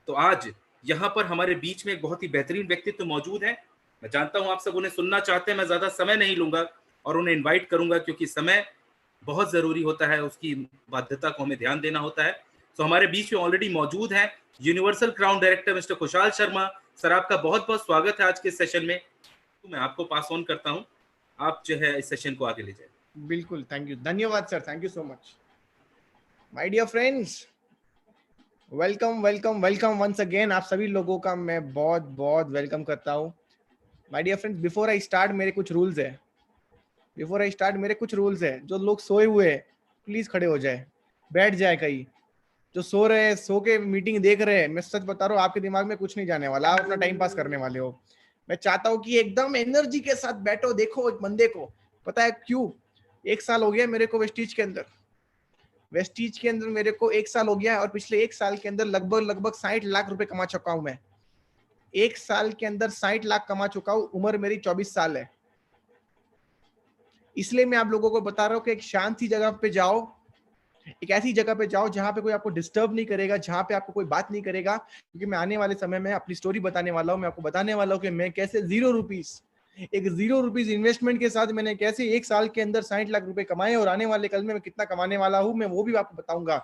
तो आज यहाँ पर हमारे बीच में एक बहुत ही बेहतरीन व्यक्तित्व मौजूद है। मैं जानता हूँ आप सब उन्हें सुनना चाहते हैं, मैं ज़्यादा समय नहीं लूँगा और उन्हें इनवाइट करूँगा क्योंकि समय बहुत ज़रूरी होता है, उसकी बाध्यता को हमें ध्यान देना होता है। तो हमारे बीच में ऑलरेडी मौजूद हैं यूनिवर्सल क्राउन डायरेक्टर मिस्टर खुशहाल शर्मा। सर आपका बहुत-बहुत स्वागत है आज के सेशन में। तो मैं आपको पास ऑन करता हूँ। आप जो है इस सेशन को आगे ले जाएँ। बिल्कुल, थैंक यू, धन्यवाद sir, thank you so much. My dear friends, welcome welcome welcome once again. आप सभी लोगों का मैं बहुत बहुत वेलकम करता हूँ। My dear friends, before I start मेरे कुछ रूल्स है। जो लोग सोए हुए हैं प्लीज खड़े हो जाए, बैठ जाए कहीं। जो सो रहे हैं, सो के मीटिंग देख रहे हैं, मैं सच बता रहा हूँ आपके दिमाग में कुछ नहीं जाने वाला, आप अपना टाइम पास करने वाले हो। मैं चाहता हूँ कि एकदम एनर्जी के साथ बैठो। देखो एक बंदे को, पता है क्यों? 1 साल हो गया मेरे को वेस्टीज के अंदर मेरे को 1 साल हो गया, और पिछले 1 साल के अंदर लगभग 60 लाख रुपए कमा चुका हूं मैं। 1 साल के अंदर 60 लाख कमा चुका हूं। उम्र मेरी 24 साल है। इसलिए मैं आप लोगों को बता रहा हूं कि एक शांत सी जगह पे जाओ, एक ऐसी जगह पे जाओ जहां पे कोई आपको डिस्टर्ब नहीं करेगा, जहां पे आपको कोई बात नहीं करेगा। क्योंकि मैं आने वाले समय में अपनी स्टोरी बताने वाला हूं। मैं आपको बताने वाला हूं कि मैं कैसे ₹0 इन्वेस्टमेंट के साथ मैंने कैसे 1 साल के अंदर 60 लाख रुपए कमाए, और आने वाले कल में मैं कितना कमाने वाला हूं मैं वो भी आपको बताऊंगा।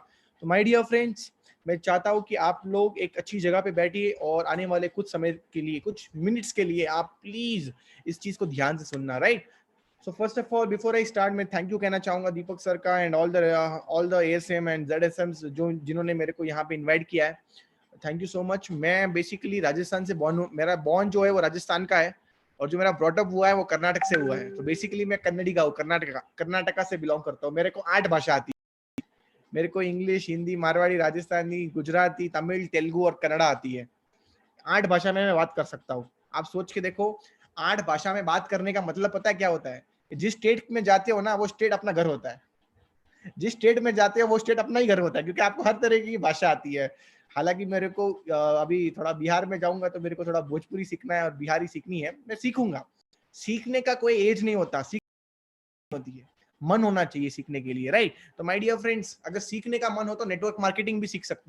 तो माय डियर फ्रेंड्स, मैं चाहता हूं कि आप लोग एक अच्छी जगह पे बैठिए और आने वाले कुछ समय के लिए, कुछ मिनट्स के लिए आप प्लीज इस चीज को ध्यान से सुनना, right? So first of all, before I start, मैं थैंक यू कहना चाहूंगा दीपक सर का and all the ASM and ZSMs जो जिन्होंने मेरे को यहाँ पे इनवाइट किया है। Thank you so much. मैं बेसिकली राजस्थान से बॉर्न हूँ। मेरा बॉर्न जो है वो राजस्थान का है, और जो मेरा ब्रॉटअप हुआ है वो कर्नाटक से हुआ है। तो बेसिकली मैं कन्नड़ी का हूँ, कर्नाटका से बिलोंग करता हूँ। मेरे को 8 भाषा आती है। मेरे को इंग्लिश, हिंदी, मारवाड़ी, राजस्थानी, गुजराती, तमिल, तेलुगु और कन्नड़ा आती है। 8 भाषा में मैं बात कर सकता हूँ। आप सोच के देखो, 8 भाषा में बात करने का मतलब पता है क्या होता है? जिस स्टेट में जाते हो ना, वो स्टेट अपना घर होता है। जिस स्टेट में जाते हो वो स्टेट अपना ही घर होता है, क्योंकि आपको हर तरह की भाषा आती है। हालांकि मेरे को अभी थोड़ा बिहार में जाऊंगा तो मेरे को थोड़ा भोजपुरी सीखना है और बिहारी सीखनी है। मैं सीखूंगा। सीखने का कोई एज नहीं होता, सीख होती है, मन होना चाहिए सीखने के लिए, राइट? तो माय डियर फ्रेंड्स, अगर सीखने का मन हो तो नेटवर्क मार्केटिंग भी सीख सकते हैं।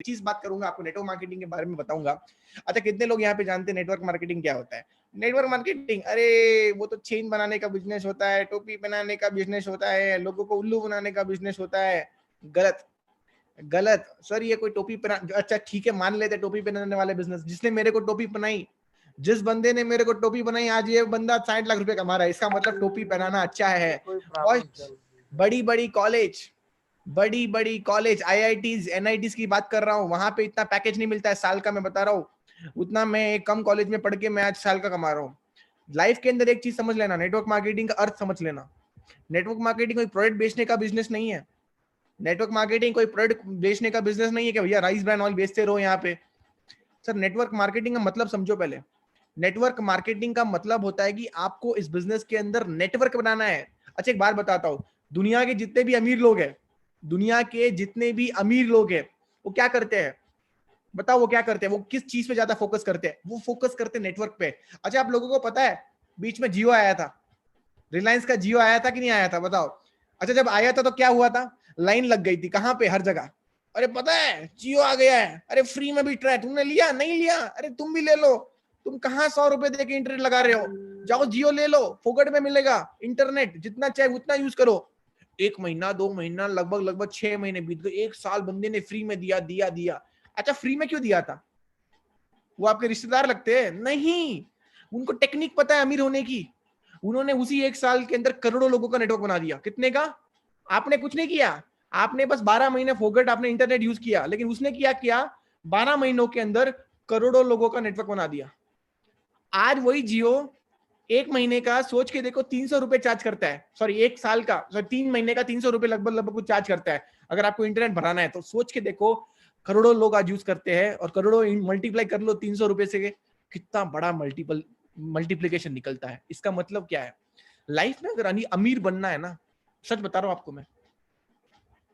चीज बात करूंगा आपको, नेटवर्क मार्केटिंग के बारे में बताऊंगा। अच्छा, कितने लोग यहाँ पे जानते हैं नेटवर्क मार्केटिंग क्या होता है? नेटवर्क मार्केटिंग, अरे वो तो चेन बनाने का बिजनेस होता है, टोपी बनाने का बिजनेस होता है, लोगों को उल्लू बनाने का बिजनेस होता है। गलत, गलत सर। ये कोई टोपी पहना, अच्छा ठीक है मान लेते टोपी पहनाने वाले बिजनेस। जिसने मेरे को टोपी बनाई, जिस बंदे ने मेरे को टोपी बनाई, आज ये बंदा 60 लाख रुपए कमा रहा है। इसका मतलब टोपी पहनाना अच्छा है। और बड़ी बड़ी कॉलेज, आईआईटीज, एनआईटीज की बात कर रहा हूँ, वहां पे इतना पैकेज नहीं मिलता है साल का। मैं बता रहा हूँ उतना मैं एक कम कॉलेज में पढ़ के मैं आज साल का कमा रहा हूँ। लाइफ के अंदर एक चीज समझ लेना, नेटवर्क मार्केटिंग का अर्थ समझ लेना। नेटवर्क मार्केटिंग कोई प्रोडक्ट बेचने का बिजनेस नहीं है। नेटवर्क मार्केटिंग कोई प्रोडक्ट बेचने का बिजनेस नहीं है कि भैया राइस ब्रांड ऑयल बेचते रहो यहाँ पे। सर, नेटवर्क मार्केटिंग का मतलब समझो पहले। नेटवर्क मार्केटिंग का मतलब होता है कि आपको इस बिजनेस के अंदर नेटवर्क बनाना है। अच्छा, एक बात बताता हूँ, दुनिया के जितने भी अमीर लोग हैं, दुनिया के जितने भी अमीर लोग हैं, वो क्या करते हैं? बताओ वो क्या करते हैं? वो किस चीज पे ज्यादा फोकस करते हैं? वो फोकस करते हैं नेटवर्क पे। अच्छा, आप लोगों को पता है बीच में जियो आया था, रिलायंस का जियो आया था कि नहीं आया था? बताओ। अच्छा, जब आया था तो क्या हुआ था? लाइन लग गई थी, कहां पे? हर जगह। अरे पता है जियो आ गया है, अरे फ्री में भी ट्राई, तुमने लिया नहीं लिया? अरे तुम भी ले लो। तुम कहां 100 रुपए दे के इंटरनेट लगा रहे हो? जाओ जियो ले लो, फोकट में मिलेगा इंटरनेट, जितना चाहे उतना यूज करो। 1 महीना, 2 महीना, लगभग 6 महीने बीत गए, 1 साल बंदे ने फ्री में दिया दिया दिया। अच्छा, फ्री में क्यों दिया था? वो आपके रिश्तेदार लगते हैं? नहीं, उनको टेक्निक पता है अमीर होने की। उन्होंने उसी 1 साल के अंदर करोड़ों लोगों का नेटवर्क बना दिया। कितने का? आपने कुछ नहीं किया, आपने बस 12 महीने फोकट आपने इंटरनेट यूज किया, लेकिन उसने क्या किया? 12 महीनों के अंदर करोड़ों लोगों का नेटवर्क बना दिया। आज वही जियो 1 महीने का सोच के देखो 300 रुपए चार्ज करता है, सॉरी 1 साल का, सॉरी 3 महीने का 300 रुपए लगभग कुछ चार्ज करता है अगर आपको इंटरनेट भराना है तो। सोच के देखो, करोड़ों लोग आज यूज करते हैं, और करोड़ों मल्टीप्लाई कर लो 300 रुपए से, कितना बड़ा मल्टीप्लीकेशन निकलता है। इसका मतलब क्या है? लाइफ में अगर अमीर बनना है ना, सच बता रहा हूं आपको मैं,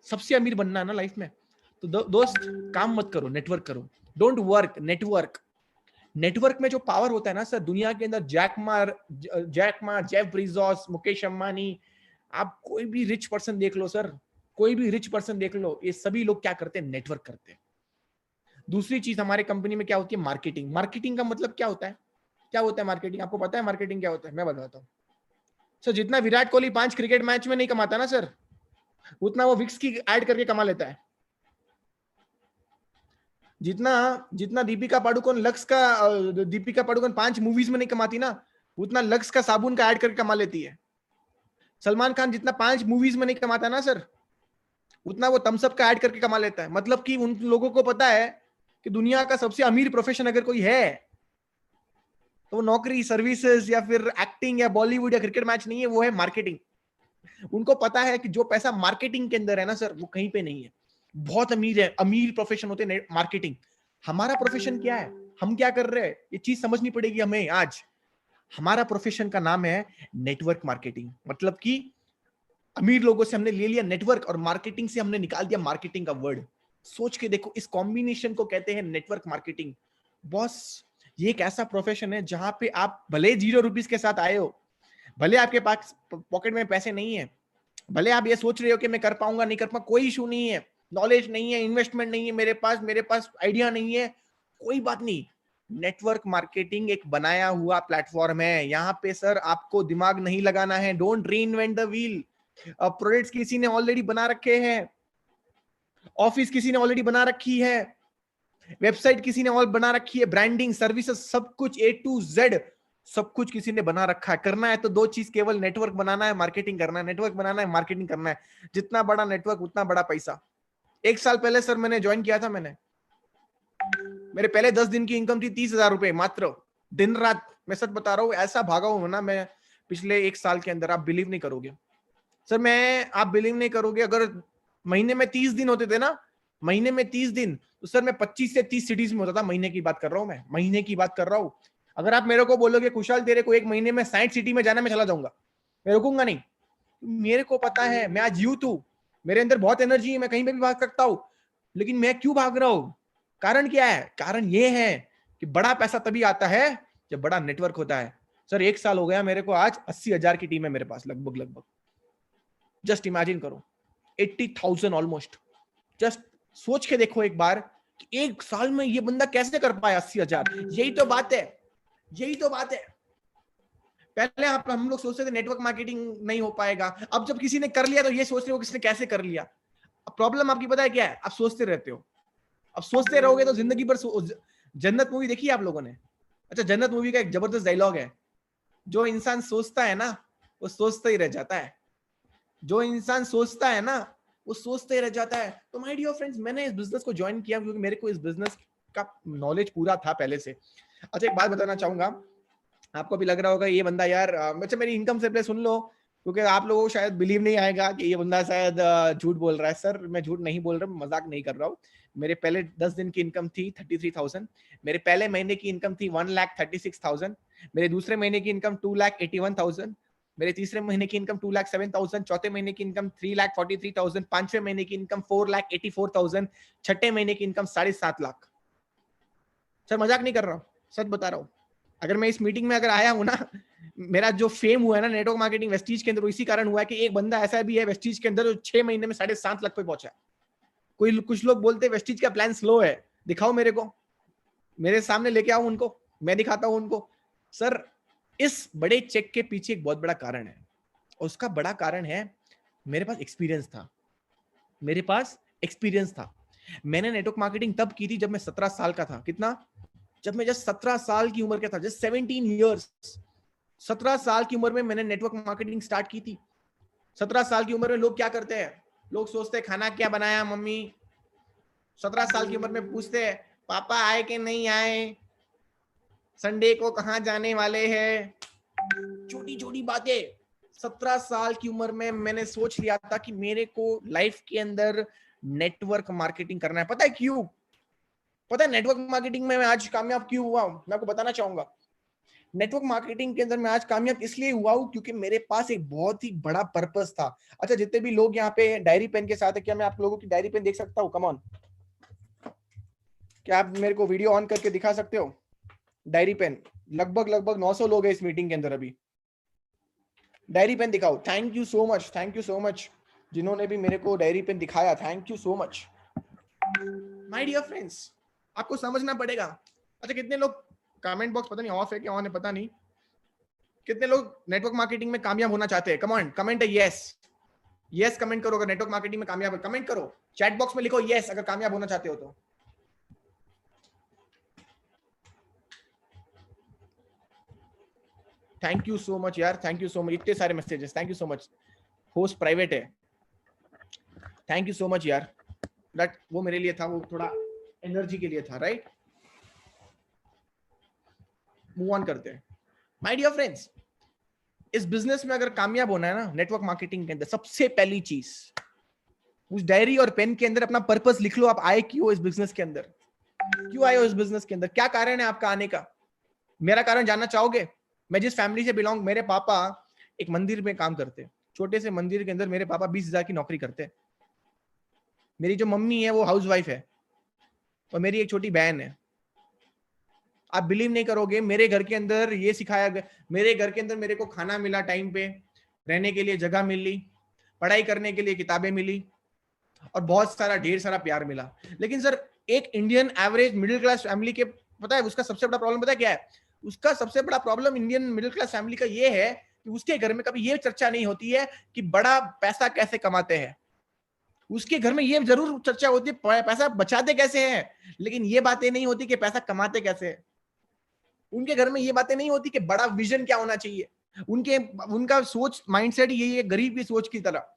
सबसे अमीर बनना है ना लाइफ में, तो दोस्त काम मत करो, नेटवर्क करो। Don't work, network. नेटवर्क में जो पावर होता है ना सर, दुनिया के अंदर Jack Ma, Jeff ब्रिजोस, Mukesh Ambani, आप कोई भी रिच पर्सन देख लो सर, कोई भी रिच पर्सन देख लो, ये सभी लोग क्या करते हैं? नेटवर्क करते हैं। दूसरी चीज हमारे कंपनी में क्या होती है, मार्केटिंग। मार्केटिंग का मतलब क्या होता है, क्या होता है मार्केटिंग? आपको पता है मार्केटिंग क्या होता है? मैं बताता हूँ सर। जितना विराट कोहली 5 क्रिकेट मैच में नहीं कमाता ना सर, उतना वो विक्स की ऐड करके कमा लेता है। जितना जितना दीपिका पादुकोण 5 मूवीज में नहीं कमाती ना, उतना लक्स का साबुन का ऐड करके कमा लेती है। सलमान खान जितना 5 मूवीज में नहीं कमाता ना सर, उतना वो थम्स अप का ऐड करके कमा लेता है। मतलब कि उन लोगों को पता है कि दुनिया का सबसे अमीर प्रोफेशन अगर कोई है तो वो नौकरी, सर्विसेज या फिर एक्टिंग या बॉलीवुड या क्रिकेट मैच नहीं है, वो है मार्केटिंग। उनको पता है कि जो पैसा मार्केटिंग के अंदर है ना सर, वो कहीं पे नहीं है। बहुत अमीर है, अमीर प्रोफेशन होते हैं मार्केटिंग। हमारा प्रोफेशन क्या है, हम क्या कर रहे हैं, ये चीज समझनी पड़ेगी हमें आज। हमारा प्रोफेशन का नाम है नेटवर्क मार्केटिंग। मतलब कि अमीर लोगों से हमने ले लिया नेटवर्क और मार्केटिंग से हमने निकाल दिया मार्केटिंग का वर्ड। सोच के देखो, इस कॉम्बिनेशन को कहते हैं नेटवर्क मार्केटिंग। बॉस, ये एक ऐसा प्रोफेशन है जहां पे आप भले 0 रुपीज के साथ आए हो, भले आपके पास पॉकेट में पैसे नहीं है, भले आप ये सोच रहे हो कि मैं कर पाऊंगा नहीं कर पाऊंगा, कोई इशू नहीं है। नॉलेज नहीं है, इन्वेस्टमेंट नहीं है मेरे पास आइडिया नहीं है, कोई बात नहीं। नेटवर्क मार्केटिंग एक बनाया हुआ प्लेटफॉर्म है। यहाँ पे सर आपको दिमाग नहीं लगाना है। Don't reinvent the wheel. Products किसी ने ऑलरेडी बना रखे हैं, ऑफिस किसी ने ऑलरेडी बना रखी है, वेबसाइट किसी ने और बना रखी है, ब्रांडिंग, सर्विसेज, सब कुछ A to Z सब कुछ किसी ने बना रखा है। करना है तो 2 चीज केवल, नेटवर्क बनाना है, मार्केटिंग करना है। नेटवर्क बनाना है, मार्केटिंग करना है। जितना बड़ा नेटवर्क उतना बड़ा पैसा। 1 साल पहले सर मैंने ज्वाइन किया था, मेरे पहले 10 दिन की इनकम थी 30,000 रुपए मात्र। दिन रात, मैं सच बता रहा हूँ, ऐसा भागा हूं ना मैं पिछले 1 साल के अंदर, आप बिलीव नहीं करोगे सर। आप बिलीव नहीं करोगे, अगर महीने में 30 दिन होते थे ना, महीने में 30 दिन, तो सर मैं 25 से 30 सिटीज में होता था। महीने की बात कर रहा हूं मैं, महीने की बात कर रहा हूं। अगर आप मेरे को बोलोगे कुशाल तेरे को 1 महीने में 60 सिटी में जाना, मैं चला जाऊंगा, मैं रुकूंगा नहीं। मेरे को पता है, मैं आज यूथ हूं, मेरे अंदर बहुत एनर्जी है, मैं कहीं पे भी भाग सकता हूं। लेकिन मैं क्यों भाग रहा हूं? कारण क्या है? कारण ये है कि बड़ा पैसा तभी आता है जब बड़ा नेटवर्क होता है। सर 1 साल हो गया मेरे को, आज 80,000 की टीम है मेरे पास, लगभग। जस्ट इमेजिन करो, 80,000 ऑलमोस्ट। जस्ट सोच के देखो एक बार कि 1 साल में ये बंदा कैसे कर पाया 80,000। यही तो बात है, यही तो बात है। पहले हम लोग सोचते थे नेटवर्क मार्केटिंग नहीं हो पाएगा, अब जब किसी ने कर लिया तो ये सोच रहे हो किसने कैसे कर लिया। अब प्रॉब्लम आपकी पता है क्या है? आप सोचते रहते हो। अब सोचते रहोगे तो जिंदगी भर जन्नत मूवी देखी है आप लोगों ने? अच्छा, जन्नत मूवी का एक जबरदस्त डायलॉग है, जो इंसान सोचता है ना वो सोचता ही रह जाता है। जो इंसान सोचता है ना वो सोचते ही रह जाता है। तो माय डियर फ्रेंड्स, मैंने इस बिजनेस को ज्वाइन किया क्योंकि मेरे को इस बिजनेस का नॉलेज पूरा था पहले से। अच्छा, एक बात बताना चाहूंगा, आपको भी लग रहा होगा ये बंदा यार, अच्छा मेरी इनकम से पहले सुन लो, क्योंकि आप लोगों को शायद बिलीव नहीं आएगा कि ये बंदा शायद झूठ बोल रहा है। सर मैं झूठ नहीं बोल रहा, मजाक नहीं कर रहा हूँ। मेरे पहले 10 दिन की इनकम थी 33,000। मेरे पहले महीने की इनकम थी 1,36,000। मेरे दूसरे महीने की इनकम 2,81,000। मेरे तीसरे महीने की इनकम 2,07,000। चौथे महीने की इनकम 3,43,000। पांचवें महीने की इनकम 4,84,000। छठे महीने की इनकम 7.5 लाख। सर मजाक नहीं कर रहा हूँ, सच बता रहा हूँ। अगर मैं इस मीटिंग में अगर आया हूं ना, मेरा जो फेम हुआ है ना नेटवर्क मार्केटिंग वेस्टीज के अंदर, इसी कारण हुआ है कि एक बंदा ऐसा भी है वेस्टीज के अंदर जो 6 महीने में 7.5 लाख पे पहुंचा है। कुछ लोग बोलते हैं वेस्टीज का प्लान स्लो है, दिखाओ मेरे को, मेरे सामने लेके आओ उनको, मैं दिखाता हूं उनको। सर इस बड़े चेक के पीछे एक बहुत बड़ा कारण है, और उसका बड़ा कारण है मेरे पास एक्सपीरियंस था। मेरे पास एक्सपीरियंस था। मैंने नेटवर्क मार्केटिंग तब की थी जब मैं 17 साल का था। कितना? जब मैं जस्ट 17 साल की उम्र का था, जस्ट 17 ईयर्स। 17 साल की उम्र में मैंने नेटवर्क मार्केटिंग स्टार्ट की थी। 17 साल की उम्र में लोग क्या करते हैं? लोग सोचते हैं खाना क्या बनाया मम्मी। 17 साल की उम्र में पूछते हैं पापा आए कि नहीं आए, संडे को कहां जाने वाले हैं। छोटी छोटी बातें। 17 साल की उम्र में मैंने सोच लिया था कि मेरे को लाइफ के अंदर नेटवर्क मार्केटिंग करना है। पता है क्यों? पता है नेटवर्क मार्केटिंग में मैं आज कामयाब क्यों हुआ हूं? मैं आपको बताना चाहूंगा। नेटवर्क मार्केटिंग के अंदर मैं आज कामयाब इसलिए हुआ हूं क्योंकि मेरे पास एक बहुत ही बड़ा पर्पस था। अच्छा, जितने भी लोग यहाँ पे डायरी पेन के साथ है, क्या मैं आप लोगों की डायरी पेन देख सकता हूँ? कम ऑन, क्या आप मेरे को वीडियो ऑन करके दिखा सकते हो? डायरी पेन लगभग 900 लोग हैं इस मीटिंग के अंदर। अभी डायरी पेन दिखाओ। Thank you so much, thank you so much जिन्होंने भी मेरे को डायरी पेन दिखाया, thank you so much. My dear friends, आपको समझना पड़ेगा। अच्छा, कितने लोग, कमेंट बॉक्स पता नहीं ऑफ है कि ऑन है पता नहीं, कितने लोग नेटवर्क मार्केटिंग में कामयाब होना चाहते हैं? कम ऑन, कमेंट है यस। यस कमेंट करो अगर नेटवर्क मार्केटिंग में कामयाब, कमेंट करो, चैट बॉक्स में लिखो यस अगर कामयाब होना चाहते हो तो। थैंक यू सो मच यार, थैंक यू सो मच, इतने सारे messages, thank you so much. Host private है, थैंक यू सो मच यार। बट वो मेरे लिए था, वो थोड़ा एनर्जी के लिए था, राइट। मूव ऑन करते हैं। माय डियर फ्रेंड्स, इस बिजनेस में अगर कामयाब होना है ना, नेटवर्क मार्केटिंग के अंदर सबसे पहली चीज, उस डायरी और पेन के अंदर अपना पर्पस लिख लो। आप आए क्यों इस बिजनेस के अंदर, क्यों आए हो इस बिजनेस के अंदर, क्या कारण है आपका आने का? मेरा कारण जानना चाहोगे? मैं जिस फैमिली से बिलोंग, मेरे पापा एक मंदिर में काम करते, छोटे से मंदिर के अंदर मेरे पापा 20,000 की नौकरी करते। मेरी जो मम्मी है वो हाउसवाइफ है, और मेरी एक छोटी बहन है। आप बिलीव नहीं करोगे, मेरे घर के अंदर ये सिखाया गया, मेरे घर के अंदर मेरे को खाना मिला टाइम पे, रहने के लिए जगह मिली, पढ़ाई करने के लिए किताबें मिली, और बहुत सारा ढेर सारा प्यार मिला। लेकिन सर एक Indian average middle class family के, पता है उसका सबसे बड़ा प्रॉब्लम पता है क्या है? उसका सबसे बड़ा problem Indian middle class family का ये है कि उसके घर में कभी ये चर्चा नहीं होती है कि बड़ा पैसा कैसे कमाते हैं। उसके घर में ये जरूर चर्चा होती है पैसा बचाते कैसे हैं, लेकिन ये बातें नहीं होती कि पैसा कमाते कैसे हैं। उनके घर में ये बातें नहीं होती कि बड़ा विजन क्या होना चाहिए। उनका सोच माइंडसेट यही है, गरीब की सोच की तरह।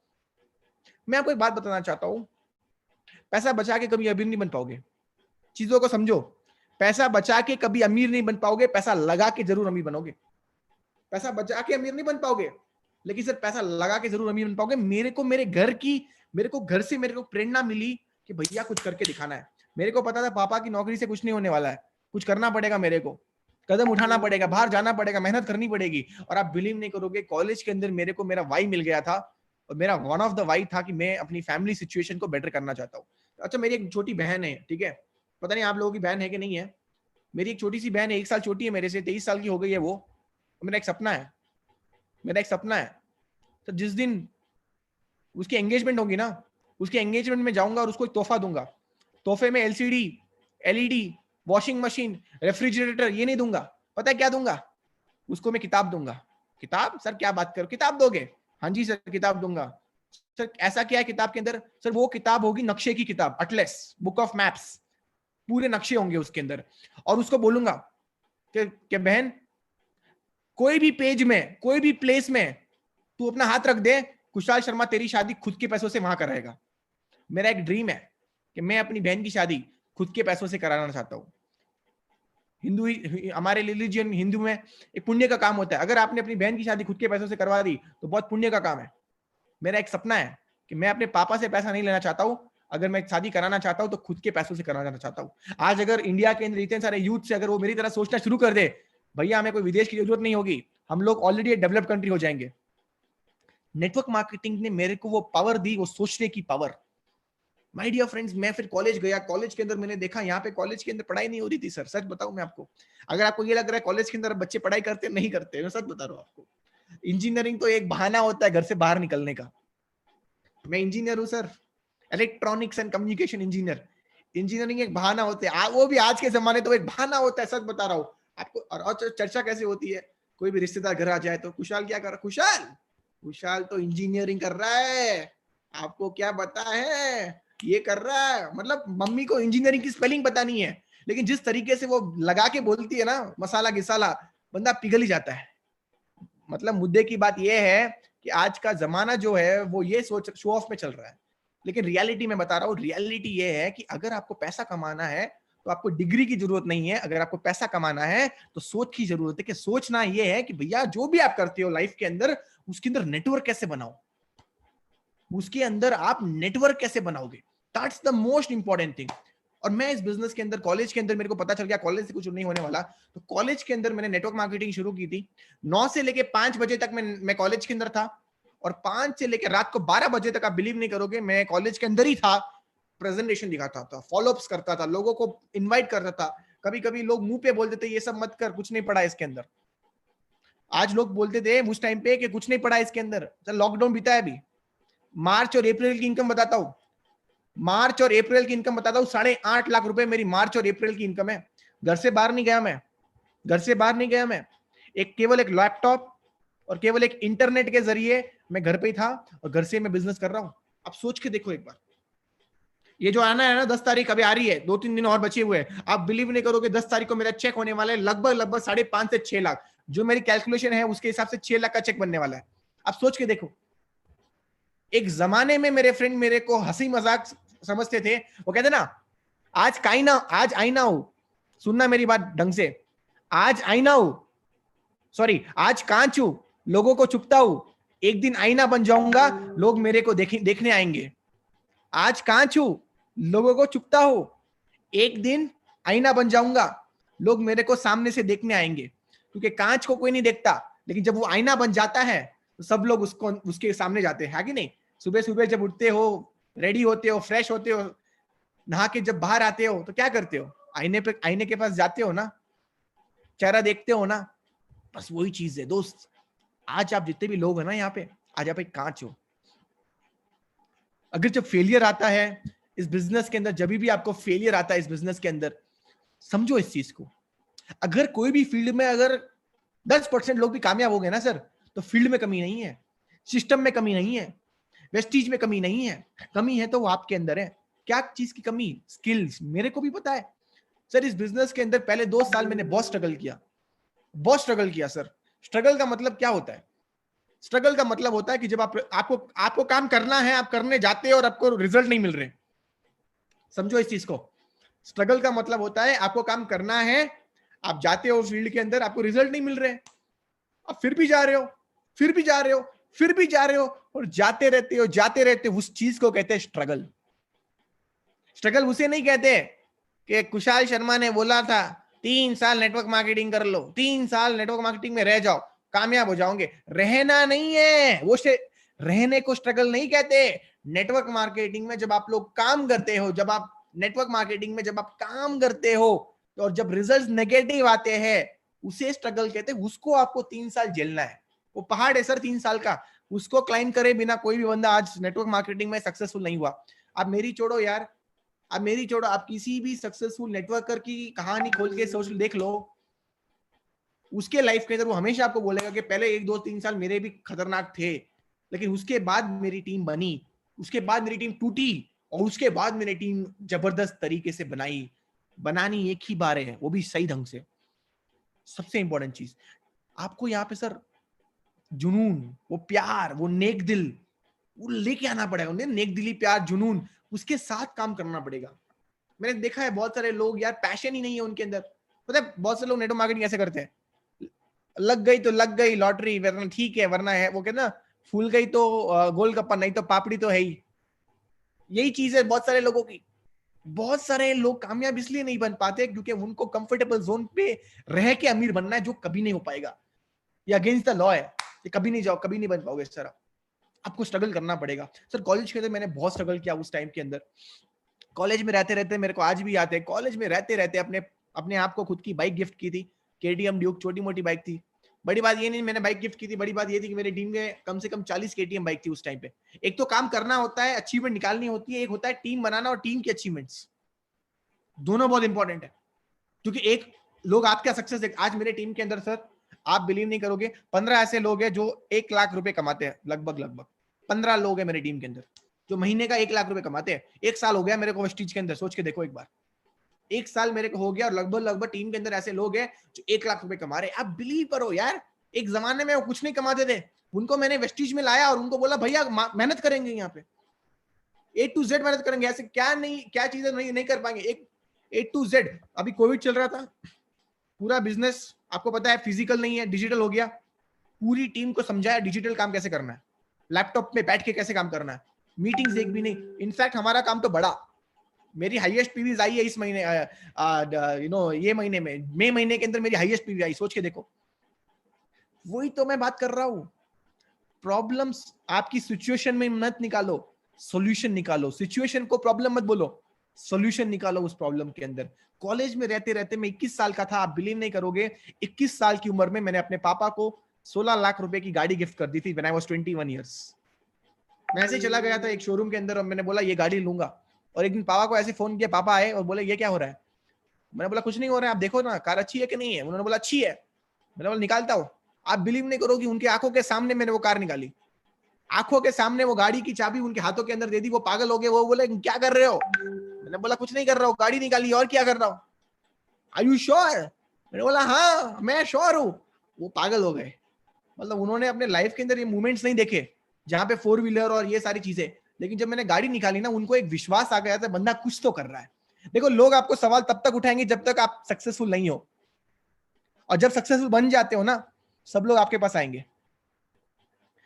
मैं आपको एक बात बताना चाहता हूं, पैसा बचा के कभी अमीर नहीं बन पाओगे। चीजों को समझो, पैसा बचा के कभी अमीर नहीं बन पाओगे, पैसा लगा के जरूर अमीर बनोगे। पैसा बचा के अमीर नहीं बन पाओगे, लेकिन सिर्फ पैसा लगा के जरूर अमीर बन पाओगे। मेरे को घर से मेरे को प्रेरणा मिली कि भैया कुछ करके दिखाना है। मेरे को पता था पापा की नौकरी से कुछ नहीं होने वाला है, कुछ करना पड़ेगा, मेरे को कदम उठाना पड़ेगा, बाहर जाना पड़ेगा, मेहनत करनी पड़ेगी। और आप बिलीव नहीं करोगे, कॉलेज के अंदर मेरे को मेरा वाई मिल गया था, और मेरा वन ऑफ द वाई था कि मैं अपनी फैमिली सिचुएशन को बेटर करना चाहता हूँ। अच्छा, मेरी एक छोटी बहन है, ठीक है, पता नहीं आप लोगों की बहन है कि नहीं है। मेरी एक छोटी सी बहन है, 1 साल छोटी है मेरे से, 23 साल की हो गई है वो। मेरा एक सपना है, मेरा एक सपना है, तो जिस दिन उसकी एंगेजमेंट होगी ना, उसके एंगेजमेंट में जाऊंगा और उसको एक तोहफा दूंगा। तोहफे में LCD, LED, washing machine, refrigerator ये नहीं दूंगा। पता है क्या दूंगा उसको? मैं किताब दूंगा। किताब? सर क्या बात करो, किताब दोगे? हाँ जी सर किताब दूंगा। सर ऐसा क्या है किताब के अंदर? सर वो किताब होगी नक्शे की किताब, अटलस, बुक ऑफ मैप्स, पूरे नक्शे होंगे उसके अंदर। और उसको बोलूंगा कि बहन, कोई भी पेज में, कोई भी प्लेस में तू अपना हाथ रख दे, कुशाल शर्मा तेरी शादी खुद के पैसों से वहां कराएगा। मेरा एक ड्रीम है कि मैं अपनी बहन की शादी खुद के पैसों से कराना चाहता हूँ। हिंदू, हमारे रिलीजियन हिंदू में एक पुण्य का काम होता है, अगर आपने अपनी बहन की शादी खुद के पैसों से करवा दी तो बहुत पुण्य का काम है। मेरा एक सपना है कि मैं अपने पापा से पैसा नहीं लेना चाहता हूँ, अगर मैं शादी कराना चाहता हूँ तो खुद के पैसों से कराना चाहता हूँ। आज अगर इंडिया के अंदर इतने सारे यूथ से अगर वो मेरी तरह सोचना शुरू कर दे, भैया हमें कोई विदेश की जरूरत नहीं होगी, हम लोग ऑलरेडी एक डेवलप्ड कंट्री हो जाएंगे। नेटवर्क मार्केटिंग ने मेरे को वो पावर दी, वो सोचने की पावर। माय डियर फ्रेंड्स, मैं फिर कॉलेज गया, कॉलेज के अंदर मैंने देखा यहाँ पे कॉलेज के अंदर पढ़ाई नहीं हो रही थी सर, सच बताऊं मैं आपको। अगर आपको ये लग रहा है कॉलेज के अंदर बच्चे पढ़ाई करते नहीं करते, मैं सच बता रहा हूँ आपको। इंजीनियरिंग तो एक बहाना होता है घर से बाहर निकलने का। मैं इंजीनियर हूँ sir, electronics and communication engineer. Engineering एक बहाना होता है, वो भी आज के जमाने तो एक बहाना होता है, सच बता रहा हूँ आपको। और चर्चा कैसे होती है, कोई भी रिश्तेदार घर आ जाए तो कुशाल क्या कर रहा, कुशाल कुशाल तो इंजीनियरिंग कर रहा है, आपको क्या पता है ये कर रहा है। मतलब मम्मी को इंजीनियरिंग की स्पेलिंग पता नहीं है, लेकिन जिस तरीके से वो लगा के बोलती है ना, मसाला घिसाला, बंदा पिघल ही जाता है। मतलब मुद्दे की बात यह है कि आज का जमाना जो है वो ये सोच शो ऑफ में चल रहा है, लेकिन रियलिटी में बता रहा हूँ, रियलिटी ये है कि अगर आपको पैसा कमाना है तो आपको डिग्री की जरूरत नहीं है। अगर आपको पैसा कमाना है तो सोच की जरूरत है, कि सोचना ये है कि भैया जो भी आप करते हो लाइफ के अंदर, उसके अंदर नेटवर्क कैसे बनाओ, उसके अंदर आप नेटवर्क कैसे बनाओगे, that's the most important thing. और मैं इस बिजनेस के अंदर, कॉलेज के अंदर मेरे को पता चल गया कॉलेज से कुछ नहीं होने वाला, तो कॉलेज के अंदर मैंने नेटवर्क मार्केटिंग शुरू की थी। 9 से लेके 5 बजे तक मैं कॉलेज के अंदर था, और 5 से लेकर रात को 12 बजे तक, आप बिलीव नहीं करोगे, मैं कॉलेज के अंदर ही था, प्रेजेंटेशन दिखाता था, फॉलोअप्स करता था, लोगों को इनवाइट करता था। कभी कभी लोग मुंह पे बोलते थे ये सब मत कर, कुछ नहीं पढ़ा इसके अंदर। आज लोग बोलते थे उस टाइम पे कि कुछ नहीं पढ़ा इसके अंदर। लॉकडाउन बीता है अभी, मार्च और अप्रैल की इनकम बताता हूं, मार्च और अप्रैल की इनकम बताता हूँ, 8.5 लाख रुपए मेरी मार्च और अप्रैल की इनकम है। घर से बाहर नहीं गया मैं, घर से बाहर नहीं गया मैं। केवल एक लैपटॉप और केवल एक इंटरनेट के जरिए मैं घर पे ही था और घर से मैं बिजनेस कर रहा हूं। आप सोच के देखो एक बार, ये जो आना है ना 10 तारीख अभी आ रही है, 2-3 दिन और बचे हुए हैं। आप बिलीव नहीं करोगे 10 तारीख को मेरा चेक होने वाला है लगभग 5.5 से 6 लाख। जो मेरी कैलकुलेशन है उसके हिसाब से 6 लाख का चेक बनने वाला है। आप सोच के देखो, एक जमाने में मेरे फ्रेंड मेरे को हंसी मजाक समझते थे, वो कहते ना आज काइना, आज आईना हो, सुनना मेरी बात ढंग से, आज आईना हो, सॉरी आज कांच हूं, लोगों को चुपता हूं, एक दिन आईना बन जाऊंगा, लोग मेरे को देखने आएंगे। आज कांच हूं, लोगों को चुपता हूं, एक दिन आईना बन जाऊंगा, लोग मेरे को सामने से देखने आएंगे। क्योंकि कांच को कोई नहीं देखता, लेकिन जब वो आईना बन जाता है तो सब लोग उसको उसके सामने जाते हैं, कि नहीं? सुबह सुबह जब उठते हो, रेडी होते हो, फ्रेश होते हो, नहा के जब बाहर आते हो तो क्या करते हो? आईने के पास जाते हो ना, चेहरा देखते हो ना। बस वही चीज है दोस्त। आज आप जितने भी लोग हैं ना यहाँ पे, आज आप एक कांच हो। अगर जब फेलियर आता है इस बिजनेस के अंदर, जब भी आपको फेलियर आता है इस बिजनेस के अंदर, समझो इस चीज को। अगर कोई भी फील्ड में अगर 10% लोग भी कामयाब हो गए ना सर, तो फील्ड में कमी नहीं है, सिस्टम में कमी नहीं है, वेस्टीज में कमी नहीं है। कमी है तो वो आपके अंदर है। क्या चीज की कमी? स्किल्स। मेरे को भी पता है सर, इस बिजनेस के अंदर पहले 2 साल मैंने बहुत स्ट्रगल किया, बहुत स्ट्रगल किया सर। स्ट्रगल का मतलब क्या होता है? स्ट्रगल का मतलब होता है कि जब आपको काम करना है, आप करने जाते हो और आपको रिजल्ट नहीं मिल रहे। समझो इस चीज को। स्ट्रगल का मतलब होता है आपको काम करना है, आप जाते हो फील्ड के अंदर, आपको रिजल्ट नहीं मिल रहे, आप फिर भी जा रहे हो, फिर भी जा रहे हो, फिर भी जा रहे हो, और जाते रहते हो, जाते रहते हो। उस चीज को कहते हैं स्ट्रगल। स्ट्रगल उसे नहीं कहते कि कुशाल शर्मा ने बोला था 3 साल नेटवर्क मार्केटिंग कर लो, 3 साल नेटवर्क मार्केटिंग में रह जाओ, कामयाब हो जाओगे। रहना नहीं है वो, रहने को स्ट्रगल नहीं कहते। नेटवर्क मार्केटिंग में जब आप लोग काम करते हो, जब आप नेटवर्क मार्केटिंग में जब आप काम करते हो, और जब रिजल्ट नेगेटिव आते हैं, उसे स्ट्रगल कहते हैं। उसको आपको 3 साल झेलना है। वो पहाड़ है सर 3 साल का, उसको क्लाइंब करे बिना कोई भी बंदा आज नेटवर्क मार्केटिंग में सक्सेसफुल नहीं हुआ। आप मेरी छोड़ो यार, आप मेरी छोड़ो, आप किसी भी सक्सेसफुल नेटवर्कर की कहानी खोल के सोच देख लो, उसके लाइफ के अंदर वो हमेशा आपको बोलेगा कि पहले 1-2-3 साल मेरे भी खतरनाक थे, लेकिन उसके बाद मेरी टीम बनी, उसके बाद मेरी टीम टूटी, और उसके बाद मेरी टीम जबरदस्त तरीके से बनाई। बनानी एक ही बार है, वो भी सही ढंग से। सबसे इंपॉर्टेंट चीज आपको यहाँ पे सर, जुनून, वो प्यार, वो नेक दिल, वो लेके आना पड़ेगा। नेक दिली, प्यार, जुनून, उसके साथ काम करना पड़ेगा। मैंने देखा है बहुत सारे लोग यार, पैशन ही नहीं है उनके अंदर। पता है बहुत से लोग नेटवर्क मार्केटिंग कैसे करते हैं? लग गई तो लग गई लॉटरी, वरना ठीक है, वरना है वो कहते ना, फूल गई तो गोलगप्पा, नहीं तो पापड़ी तो है ही। यही चीज है बहुत सारे लोगों की। बहुत सारे लोग कामयाब इसलिए नहीं बन पाते क्योंकि उनको कंफर्टेबल जोन पे रह के अमीर बनना है, जो कभी नहीं हो पाएगा। ये अगेंस्ट द लॉ है, ये कभी नहीं जाओ, कभी नहीं बन पाओगे इस तरह। आपको स्ट्रगल करना पड़ेगा सर। कॉलेज के अंदर मैंने बहुत स्ट्रगल किया उस टाइम के अंदर। कॉलेज में रहते रहते, मेरे को आज भी याद है, कॉलेज में रहते रहते अपने अपने आप को खुद की बाइक गिफ्ट की थी, केटीएम ड्यूक, छोटी मोटी बाइक थी। बड़ी बात ये नहीं मैंने बाइक गिफ्ट की थी, बड़ी बात ये थी कि मेरी टीम में कम से कम 40 केटीएम बाइक थी उस टाइम पे। एक तो काम करना होता है, अचीवमेंट निकालनी होती है, एक होता है टीम बनाना और टीम की अचीवमेंट्स। दोनों बहुत इंपॉर्टेंट है, क्योंकि एक लोग आपका सक्सेस देख। आज मेरे टीम के अंदर सर, आप बिलीव नहीं करोगे, 15 ऐसे लोग हैं जो 1 लाख रुपए कमाते हैं, लगभग 15 लोग हैं मेरे टीम के अंदर जो महीने का 1 लाख रुपए कमाते हैं। 1 साल हो गया मेरे को वेस्टीज के अंदर, सोच के देखो एक बार। 1 साल मेरे को हो गया और लगभग टीम के अंदर ऐसे लोग हैं जो 1 लाख रुपए कमा रहे हैं। आप बिलीव करो यार, एक जमाने में वो कुछ नहीं कमाते थे, उनको मैंने वेस्टीज में लाया और उनको बोला भैया मेहनत करेंगे यहाँ पे, A to Z मेहनत करेंगे। ऐसे क्या नहीं, क्या चीजें नहीं कर पाएंगे, एक A to Z। अभी कोविड चल रहा था, पूरा बिजनेस आपको पता है फिजिकल नहीं है, डिजिटल हो गया। पूरी टीम को समझाया डिजिटल काम कैसे करना है, लैपटॉप में बैठ के कैसे काम करना है, मीटिंग्स एक भी नहीं। इनफैक्ट हमारा काम तो बड़ा, मेरी हाईएस्ट पीवीज आई है इस महीने, ये महीने में, मई महीने के अंदर मेरी हाईएस्ट पीवी आई, सोच के देखो। वही तो मैं बात कर रहा हूं। प्रॉब्लम्स, आपकी सिचुएशन में मत निकालो, सॉल्यूशन निकालो। सिचुएशन को प्रॉब्लम मत बोलो, सॉल्यूशन निकालो उस प्रॉब्लम के अंदर। कॉलेज में रहते रहते मैं 21 साल का था, आप बिलीव नहीं करोगे, 21 साल की उम्र में मैंने अपने पापा को 16 लाख रुपए की गाड़ी गिफ्ट कर दी थी व्हेन आई वाज 21 इयर्स। मैं ऐसे चला गया था एक शोरूम के अंदर और मैंने बोला ये गाड़ी लूंगा। और एक दिन पापा को ऐसे फोन किया, पापा आए और बोले ये क्या हो रहा है? मैंने बोला कुछ नहीं हो रहा है, आप देखो ना कार अच्छी है कि नहीं है। उन्होंने बोला अच्छी है। मैंने बोला निकालता हूँ। आप बिलीव नहीं करोगे, उनकी आंखों के सामने मैंने वो कार निकाली, आंखों के सामने वो गाड़ी की चाबी उनके हाथों के अंदर दे दी। वो पागल हो गए, वो बोले क्या कर रहे हो? मैंने बोला कुछ नहीं कर रहा हूँ, गाड़ी निकाली और क्या कर रहा हूँ। Are you sure? मैंने बोला हाँ मैं श्योर हूँ। वो पागल हो गए। मतलब उन्होंने अपने लाइफ के अंदर ये मूवमेंट्स नहीं देखे जहां पे 4 व्हीलर और ये सारी चीजें, लेकिन जब मैंने गाड़ी निकाली ना, उनको एक विश्वास आ गया था बंदा कुछ तो कर रहा है। देखो लोग आपको सवाल तब तक उठाएंगे जब तक आप सक्सेसफुल नहीं हो, और जब सक्सेसफुल बन जाते हो ना, सब लोग आपके पास आएंगे।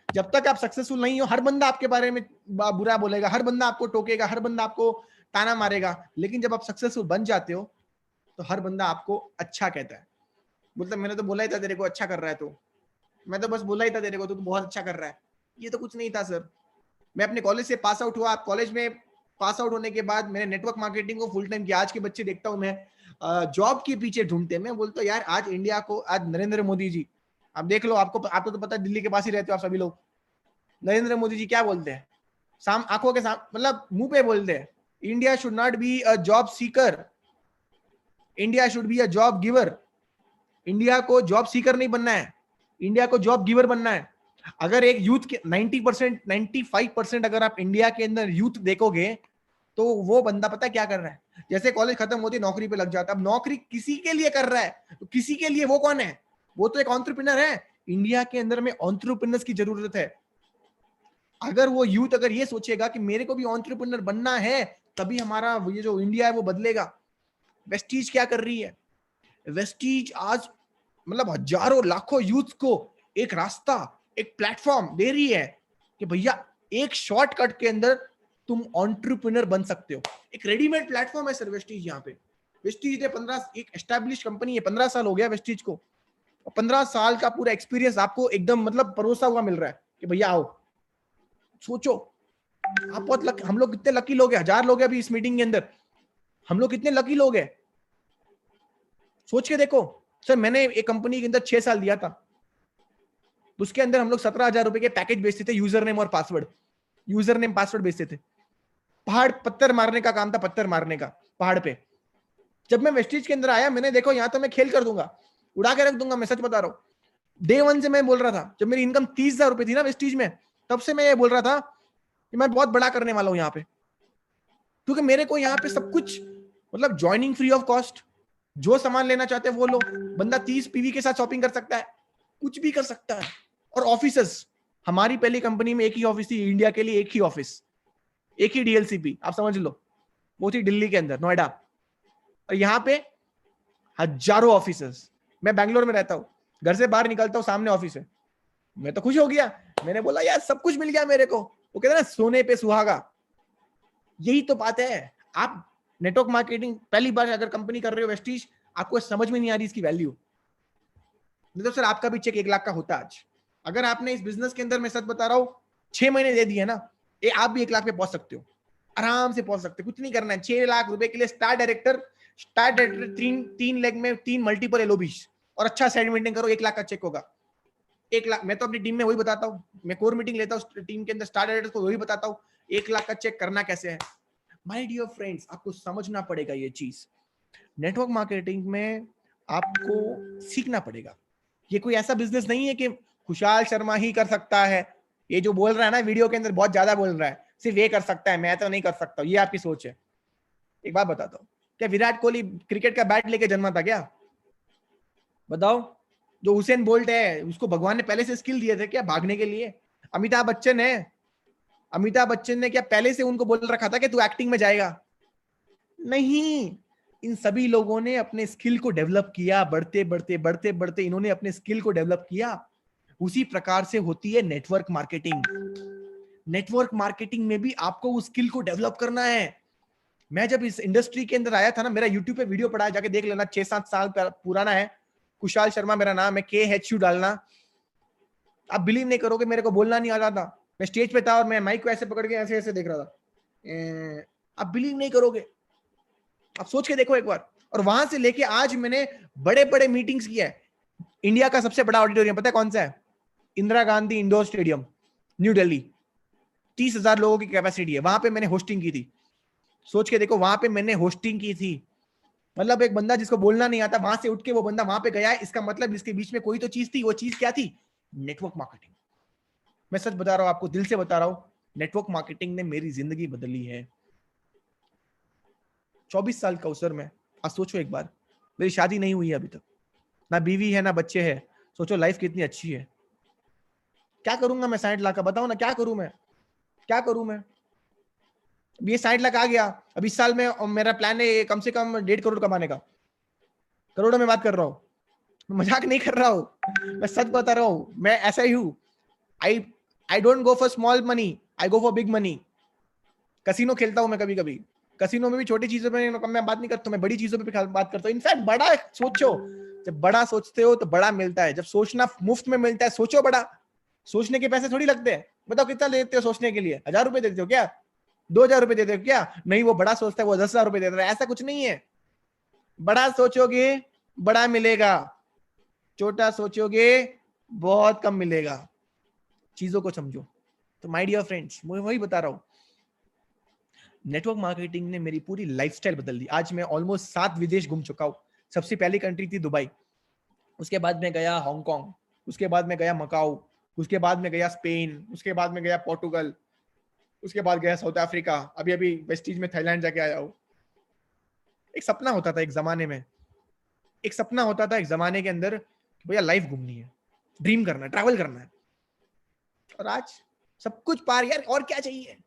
जब तक आप सक्सेसफुल नहीं हो, हर बंदा आपके बारे में बुरा बोलेगा, हर बंदा आपको टोकेगा, हर बंदा आपको ताना मारेगा। लेकिन जब आप सक्सेसफुल बन जाते हो तो हर बंदा आपको अच्छा कहता है। बोलता मैंने तो बोला ही था तेरे को अच्छा कर रहा है तू, मैं तो बस बोला ही था तेरे को तू तो बहुत अच्छा कर रहा है। ये तो कुछ नहीं था सर। मैं अपने कॉलेज से पास आउट हुआ, कॉलेज में पास आउट होने के बाद मैंने नेटवर्क मार्केटिंग को फुल टाइम किया। आज के बच्चे देखता हूँ मैं जॉब के पीछे ढूंढते हैं। मैं बोलता हूँ यार आज इंडिया को, आज नरेंद्र मोदी जी, आप देख लो, आपको तो पता है दिल्ली के पास ही रहते हो आप सभी लोग। नरेंद्र मोदी जी क्या बोलते हैं? आंखों के सामने, मतलब मुंह पे बोलते हैं, India should not be a job seeker, India should be a job giver. India को जॉब सीकर नहीं बनना है, इंडिया को जॉब गिवर बनना है। अगर एक यूथ के 90% 95% अगर आप इंडिया के अंदर यूथ देखोगे तो वो बंदा पता है क्या कर रहा है? जैसे कॉलेज खत्म होती नौकरी पे लग जाता है। अब नौकरी किसी के लिए कर रहा है, तो किसी के लिए वो कौन है? वो तो एक एंटरप्रेन्योर है। इंडिया के अंदर में एंटरप्रेन्योर्स की जरूरत है। अगर वो यूथ अगर ये सोचेगा कि मेरे को भी एंटरप्रेन्योर बनना है, तभी हमारा ये जो इंडिया है वो बदलेगा। वेस्टीज क्या कर रही है? वेस्टीज आज मतलब हजारों लाखों यूथ को एक रास्ता, एक प्लेटफॉर्म दे रही है कि भैया एक शॉर्टकट के अंदर तुम एंटरप्रेन्योर बन सकते हो। एक रेडीमेड प्लेटफॉर्म है सर वेस्टीज। यहाँ पे वेस्टीज ने 15, एक एस्टैब्लिश कंपनी है, 15 साल हो गया वेस्टीज को, और 15 साल का पूरा एक्सपीरियंस आपको एकदम मतलब परोसा हुआ मिल रहा है कि भैया आओ। सोचो आप बहुत हम लोग कितने लकी लोग हैं, 1000 लोग हैं अभी इस मीटिंग के अंदर, हम लोग कितने लकी लोग हैं। सोच के देखो सर, मैंने एक कंपनी के अंदर 6 साल दिया था, उसके अंदर हम लोग 17,000 रुपए के पैकेज बेचते थे, यूजर नेम और पासवर्ड, यूजर नेम पासवर्ड बेचते थे। पहाड़ पत्थर मारने का काम था, पत्थर मारने का पहाड़ पे। जब मैं वेस्टीज के अंदर आया, मैंने देखो यहाँ तो मैं खेल कर दूंगा, उड़ा के रख दूंगा, मैं सच बता रहा हूँ। डे 1 से मैं बोल रहा था, जब मेरी इनकम 30,000 रुपए थी ना वेस्टीज में, तब से मैं ये बोल रहा था कि मैं बहुत बड़ा करने वाला हूँ यहाँ पे। क्योंकि मेरे को यहाँ पे सब कुछ मतलब ज्वाइनिंग फ्री ऑफ कॉस्ट, जो सामान लेना चाहते हैं वो लो, बंदा 30 पीवी के साथ शॉपिंग कर सकता है, कुछ भी कर सकता है। और ऑफिसेस, हमारी पहली कंपनी में एक ही ऑफिस थी इंडिया के लिए, एक ही ऑफिस, एक ही डीएलसीपी, आप समझ लो, वो थी दिल्ली के अंदर, नोएडा। और यहाँ पे हजारों ऑफिसेस। मैं बैंगलोर में रहता हूँ, घर से बाहर निकलता हूँ सामने ऑफिस है। मैं तो खुश हो गया, मैंने बोला यार सब कुछ मिल गया मेरे को। वो कहते ना सोने पे सुहागा, यही तो बात है। आप नेटवर्क मार्केटिंग पहली बार अगर कंपनी कर रहे हो वेस्टीज, आपको समझ में नहीं आ रही इसकी वैल्यू, नहीं तो सर आपका भी चेक 1 लाख का होता आज। अगर आपने इस बिजनेस के अंदर, मैं सच बता रहा हूँ, 6 महीने दे दिए ना, आप भी 1 लाख पे पहुंच सकते हो, आराम से पहुंच सकते हो। कुछ नहीं करना है, 6 लाख रुपए के लिए स्टार डायरेक्टर 3 लेग में 3 मल्टीपल एलओबीज और अच्छा साइड मेंटेन करो, 1 लाख का चेक होगा। 1 लाख, मैं तो अपनी टीम में वही बताता हूँ, मैं कोर मीटिंग लेता हूँ टीम के अंदर, स्टार डायरेक्टर को वही बताता हूँ 1 लाख का चेक करना कैसे है। माय डियर फ्रेंड्स, आपको समझना पड़ेगा ये चीज। नेटवर्क मार्केटिंग में आपको सीखना पड़ेगा। ये कोई ऐसा बिजनेस नहीं है कि खुशहाल शर्मा ही कर सकता है। ये जो बोल रहा है ना वीडियो के अंदर, बहुत ज्यादा बोल रहा है, सिर्फ ये कर सकता है, मैं तो नहीं कर सकता, ये आपकी सोच है। एक बात बताता हूँ, क्या विराट कोहली क्रिकेट का बैट लेके जन्मा था क्या? बताओ। जो हुसैन बोल्ट है, उसको भगवान ने पहले से स्किल दिए थे क्या भागने के लिए? अमिताभ बच्चन है, अमिताभ बच्चन ने क्या पहले से उनको बोल रखा था कि तू एक्टिंग में जाएगा? नहीं, इन सभी लोगों ने अपने स्किल को डेवलप किया, बढ़ते बढ़ते बढ़ते बढ़ते इन्होंने अपने स्किल को डेवलप किया। उसी प्रकार से होती है नेटवर्क मार्केटिंग। नेटवर्क मार्केटिंग में भी आपको उस स्किल को डेवलप करना है। मैं जब इस इंडस्ट्री के अंदर आया था ना, मेरा यूट्यूब पे वीडियो पड़ा है, जाके देख लेना, 6-7 साल पुराना है। कुशाल शर्मा मेरा नाम है, KHU डालना। आप बिलीव नहीं करोगे, मेरे को बोलना नहीं आता था। मैं स्टेज पे था और मैं माइक को ऐसे पकड़ के ऐसे ऐसे देख रहा था। आप बिलीव नहीं करोगे, आप सोच के देखो एक बार। और वहां से लेके आज मैंने बड़े बड़े मीटिंग्स किया है। इंडिया का सबसे बड़ा ऑडिटोरियम पता है कौन सा है? Indira Gandhi indoor stadium, new Delhi. 30,000 लोगों की कैपेसिटी है, वहां पे मैंने होस्टिंग की थी। सोच के देखो, वहां पे मैंने होस्टिंग की थी, मतलब एक बंदा जिसको बोलना नहीं आता, वहां से उठ के वो बंदा वहां पे गया है, इसका मतलब इसके बीच में कोई तो चीज थी। वो चीज क्या थी? Network marketing. मैं सच बता रहा हूं आपको, दिल से बता रहा हूं, नेटवर्क मार्केटिंग ने मेरी जिंदगी बदली है। 24 साल का हूं सर मैं। आज सोचो एक बार, मेरी शादी नहीं हुई है अभी तक, ना बीवी है ना बच्चे हैं। सोचो लाइफ कितनी अच्छी है। क्या करूंगा मैं 60 लाख का? बताओ ना, क्या करूं मैं, क्या करूं मैं? ये 60 लाख आ गया, अब इस साल में मेरा प्लान है कम से कम 1.5 करोड़ कमाने का। करोड़ों में बात कर रहा हूँ, मजाक नहीं कर रहा हूँ, मैं सच बता रहा हूँ, मैं ऐसा ही हूँ। I I don't go for small money, I go for big money. Casino खेलता हूँ मैं कभी कभी, कसिनो में भी छोटी चीजों में मैं बात नहीं करता, मैं बड़ी चीजों पे बात करता हूँ। इनफैक्ट बड़ा सोचो, जब बड़ा सोचते हो तो बड़ा मिलता है। जब सोचना मुफ्त में मिलता है, सोचो बड़ा। सोचने के पैसे थोड़ी लगते हैं। बताओ कितना देते हो सोचने के लिए? 1000 रुपए देते हो क्या? 2000 रुपए देते हो क्या? नहीं, वो बड़ा सोचता है, वो 10,000 रुपए देता है। ऐसा कुछ नहीं है। बड़ा सोचोगे बड़ा मिलेगा, छोटा सोचोगे बहुत कम मिलेगा। चीजों को समझो। तो माय डियर फ्रेंड्स, मैं वही बता रहा हूं, नेटवर्क मार्केटिंग ने मेरी पूरी लाइफस्टाइल बदल दी। आज मैं ऑलमोस्ट 7 विदेश घूम चुका हूं। सबसे पहली कंट्री थी दुबई, उसके बाद में गया हांगकांग, उसके बाद में गया मकाऊ, उसके बाद में गया स्पेन, उसके बाद में गया पोर्टुगल, उसके बाद गया साउथ अफ्रीका, अभी अभी वेस्टीज में थाईलैंड जाके आया हूं। एक सपना होता था एक जमाने में, एक सपना होता था एक जमाने के अंदर, भैया लाइफ घूमनी है, ड्रीम करना है, ट्रैवल करना है। और आज सब कुछ पार यार, और क्या चाहिए?